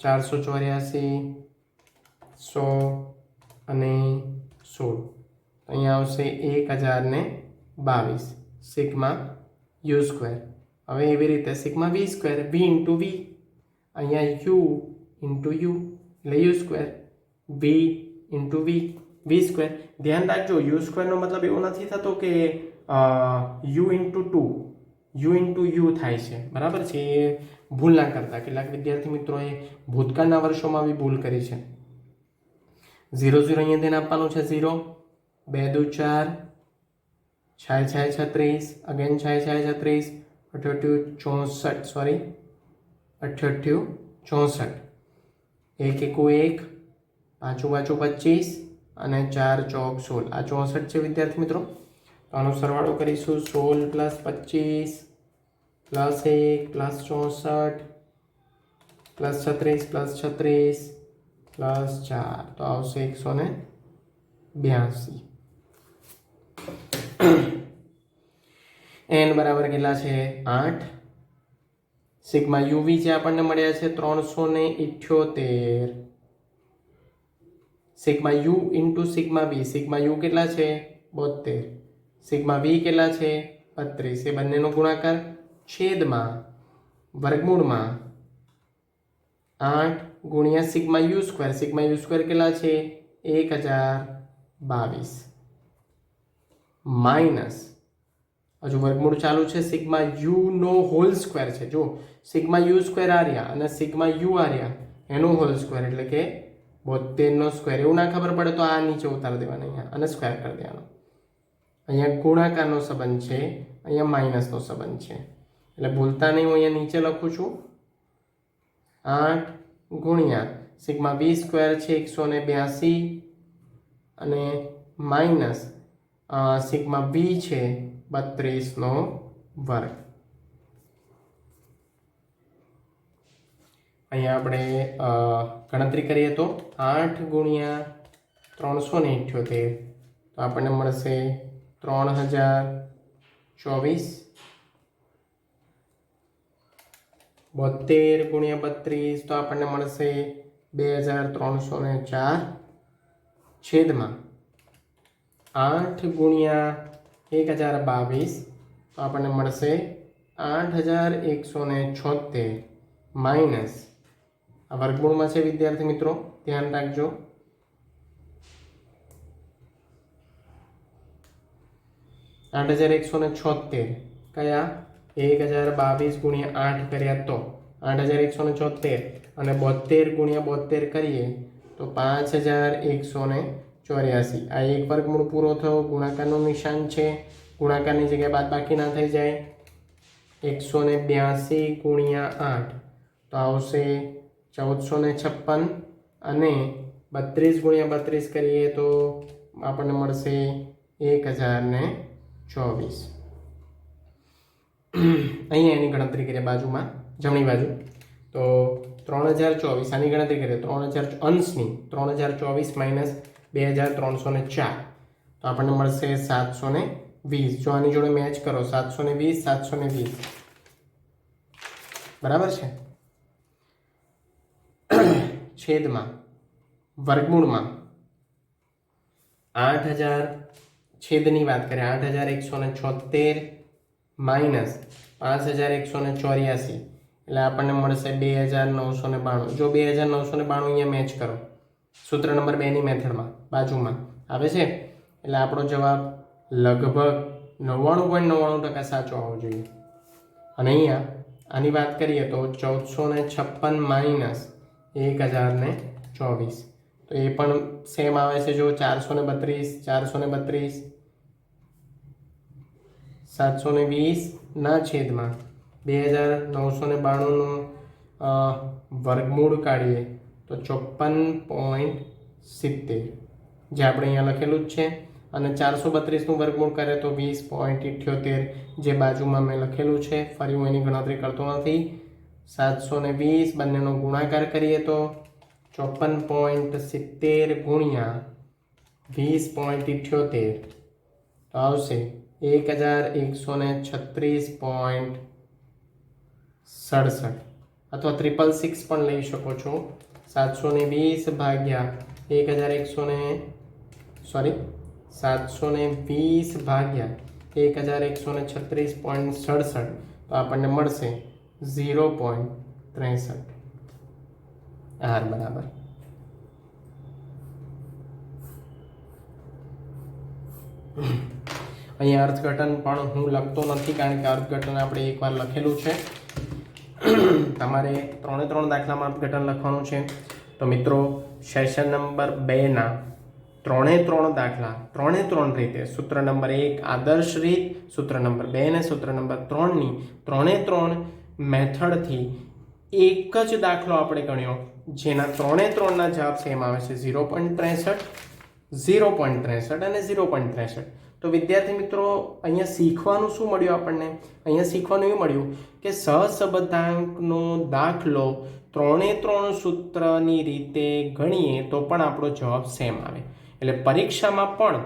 484 100 અને 16. અહીંયા આવશે 1022 સિગ્મા યુ સ્ક્વેર. હવે એવી રીતે sigma V square V into V, અહીંયા યુ ઇન્ટુ યુ એટલે U square, V into V V square. ધ્યાન રાખજો યુ સ્ક્વેરનો મતલબ એવો નથી થતો કે U into 2 U into U થાય છે, બરાબર છે. એ ભૂલ ના કરતા, કેટલાક વિદ્યાર્થી મિત્રોએ ભૂતકાળના વર્ષોમાં બી ભૂલ કરી છે. 0 0 અહીંયા ધ્યાન આપવાનું છે 0. 2 2 4 6 6 36 અગેન 6 6 36 88 64 સોરી 88 64. 1 1 1 5 5 25 અને 4 4 16. આ 64 છે વિદ્યાર્થી મિત્રો. તો આનો સરવાળો કરીશું 16 plus 25 plus 1 plus 64 plus 36 plus 36 plus 4 તો આવશે 182. એન બરાબર કેટલા છે 8. સિગ્મા યુવી જે આપણને મળ્યા છે 378. Sigma U into sigma V, sigma U કેટલા છે 72, સિગ્મા વી કેટલા છે 32. એ બંનેનો ગુણાકાર છેદમાં વર્ગમૂળમાં 8 ગુણ્યા સિગ્મા યુ સ્ક્વેર કેટલા છે 1022 માઇનસ હજુ વર્ગમૂળ ચાલુ છે sigma you know whole square છે જો સિગ્મા યુ સ્ક્વેર આ રહ્યા અને સિગ્મા યુ આ રહ્યા એનો હોલ સ્ક્વેર એટલે કે 72 નો સ્ક્વેર એવું ના ખબર પડે તો આ નીચે ઉતારી દેવાનો અહીંયા અને સ્ક્વેર કરી દેવાનો અહીંયા ગુણાકારનો સંબંધ છે અહીંયા માઇનસનો સંબંધ છે એટલે ભૂલતા નહીં હું અહીંયા નીચે લખું છું 8 ગુણ્યા સિગ્મા બી સ્ક્વેર છે 182 અને માઇનસ સિગ્મા બી છે 32 નો વર્ગ અહીંયા આપણે ગણતરી કરીએ તો 8 ગુણ્યા 378 તો આપણને મળશે 3024 72 ગુણ્યા 32 તો આપણને મળશે 2304 છેદમાં 8 ગુણ્યા 1022 તો આપણને મળશે 8176 માઇનસ આ વર્ગમૂળમાં છે વિદ્યાર્થી મિત્રો ધ્યાન રાખજો 8176 કયા 1022 ગુણ્યા 8 કર્યા તો 8176 અને 72 ગુણ્યા 72 કરીએ તો 5184 આ એક વર્ગમૂળ પૂરો થયો ગુણાકારનું નિશાન છે ગુણાકારની જગ્યાએ બાદબાકી ના થઈ જાય 182 ગુણ્યા 8 તો આવશે 1456 અને 32 ગુણ્યા 32 કરીએ તો આપણને મળશે 1024 અહીંયા એની ગણતરી કરીએ બાજુમાં જમણી બાજુ તો 3024 આની ગણતરી કરીએ 3000 અંશની 3024 માઇનસ 2304 તો આપણને મળશે 720 જો આની જોડે મેચ કરો 720 બરાબર છે છેદમાં વર્ગમૂળમાં 8000 છેદની વાત કરીએ 8176 માઇનસ 5184 એટલે આપણને મળશે 2992 જો 2992 અહીંયા મેચ કરો સૂત્ર નંબર 2 ની મેથડમાં બાજુમાં આવે છે એટલે આપણો જવાબ લગભગ 99.99% સાચો આવવો જોઈએ અને અહીંયા આની વાત કરીએ તો 1456 માઇનસ 1024 તો એ પણ સેમ આવે છે જો 432 720 ના છેદમાં 2992 નું વર્ગમૂળ કાઢીએ તો 54.70 જે આપણે અહીંયા લખેલું જ છે અને 432 નું વર્ગમૂળ કરે તો 20.78 જે બાજુમાં મેં લખેલું છે ફરી હું એની ગણતરી કરતો નથી 720 બંનેનો ગુણાકાર કરીએ તો 54.70 ગુણ્યા 20.78 તો આવશે 1136.67 અથવા 666 પણ લઈ શકો છો 720 ભાગ્યા 720 ભાગ્યા 1136.67 તો આપણને મળશે 0.63 આર બરાબર અહીંયા અર્થઘટન પણ હું લખતો નથી કારણ કે અર્થઘટન આપણે એકવાર લખેલું છે તમારે 3 દાખલામાં અર્થઘટન લખવાનું છે તો મિત્રો સેશન નંબર 2 ના 3 દાખલા 3 રીતે સૂત્ર નંબર 1 આદર્શ રીત સૂત્ર નંબર 2 અને સૂત્ર નંબર 3 ની 3 મેથડથી એક જ દાખલો આપણે ગણ્યો જેના 3 ના જવાબ સેમ આવે છે 0.63 0.63 અને 0.63 તો વિદ્યાર્થી મિત્રો અહીંયા શીખવાનું શું મળ્યું આપણને અહીંયા શીખવાનું એવું મળ્યું કે સહસંબંધાંકનો દાખલો 3 સૂત્રની રીતે ગણીએ તો પણ આપણો જવાબ સેમ આવે એટલે પરીક્ષામાં પણ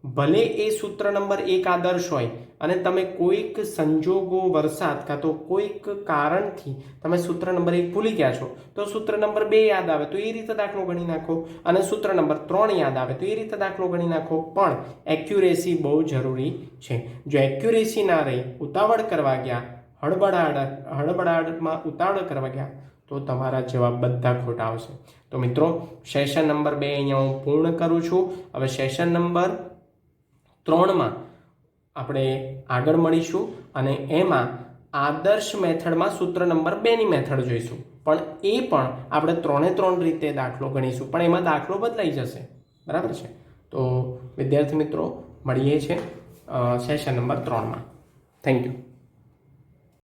ભલે એ સૂત્ર નંબર 1 આદર્શ હોય અને તમે કોઈક સંજોગો વરસાદ કાં તો કોઈક કારણથી તમે સૂત્ર નંબર 1 ભૂલી ગયા છો તો સૂત્ર નંબર 2 યાદ આવે તો એ રીતે દાખલો ગણી નાખો અને સૂત્ર નંબર 3 યાદ આવે તો એ રીતે દાખલો ગણી નાખો પણ એક્યુરેસી બહુ જરૂરી છે જો એક્યુરેસી ના રહી ઉતાવળ કરવા ગયા હળબડાટમાં ઉતાવળ કરવા ગયા તો તમારા જવાબ બધા ખોટા આવશે. તો મિત્રો સેશન નંબર 2 અહીંયા હું પૂર્ણ કરું છું. હવે સેશન નંબર 3માં આપણે આગળ મળીશું અને એમાં આદર્શ મેથડમાં સૂત્ર નંબર 2ની મેથડ જોઈશું. પણ એ પણ આપણે 3 રીતે દાખલો ગણીશું, પણ એમાં દાખલો બદલાઈ જશે. બરાબર છે? તો વિદ્યાર્થી મિત્રો મળીએ છીએ સેશન નંબર 3માં. Thank you.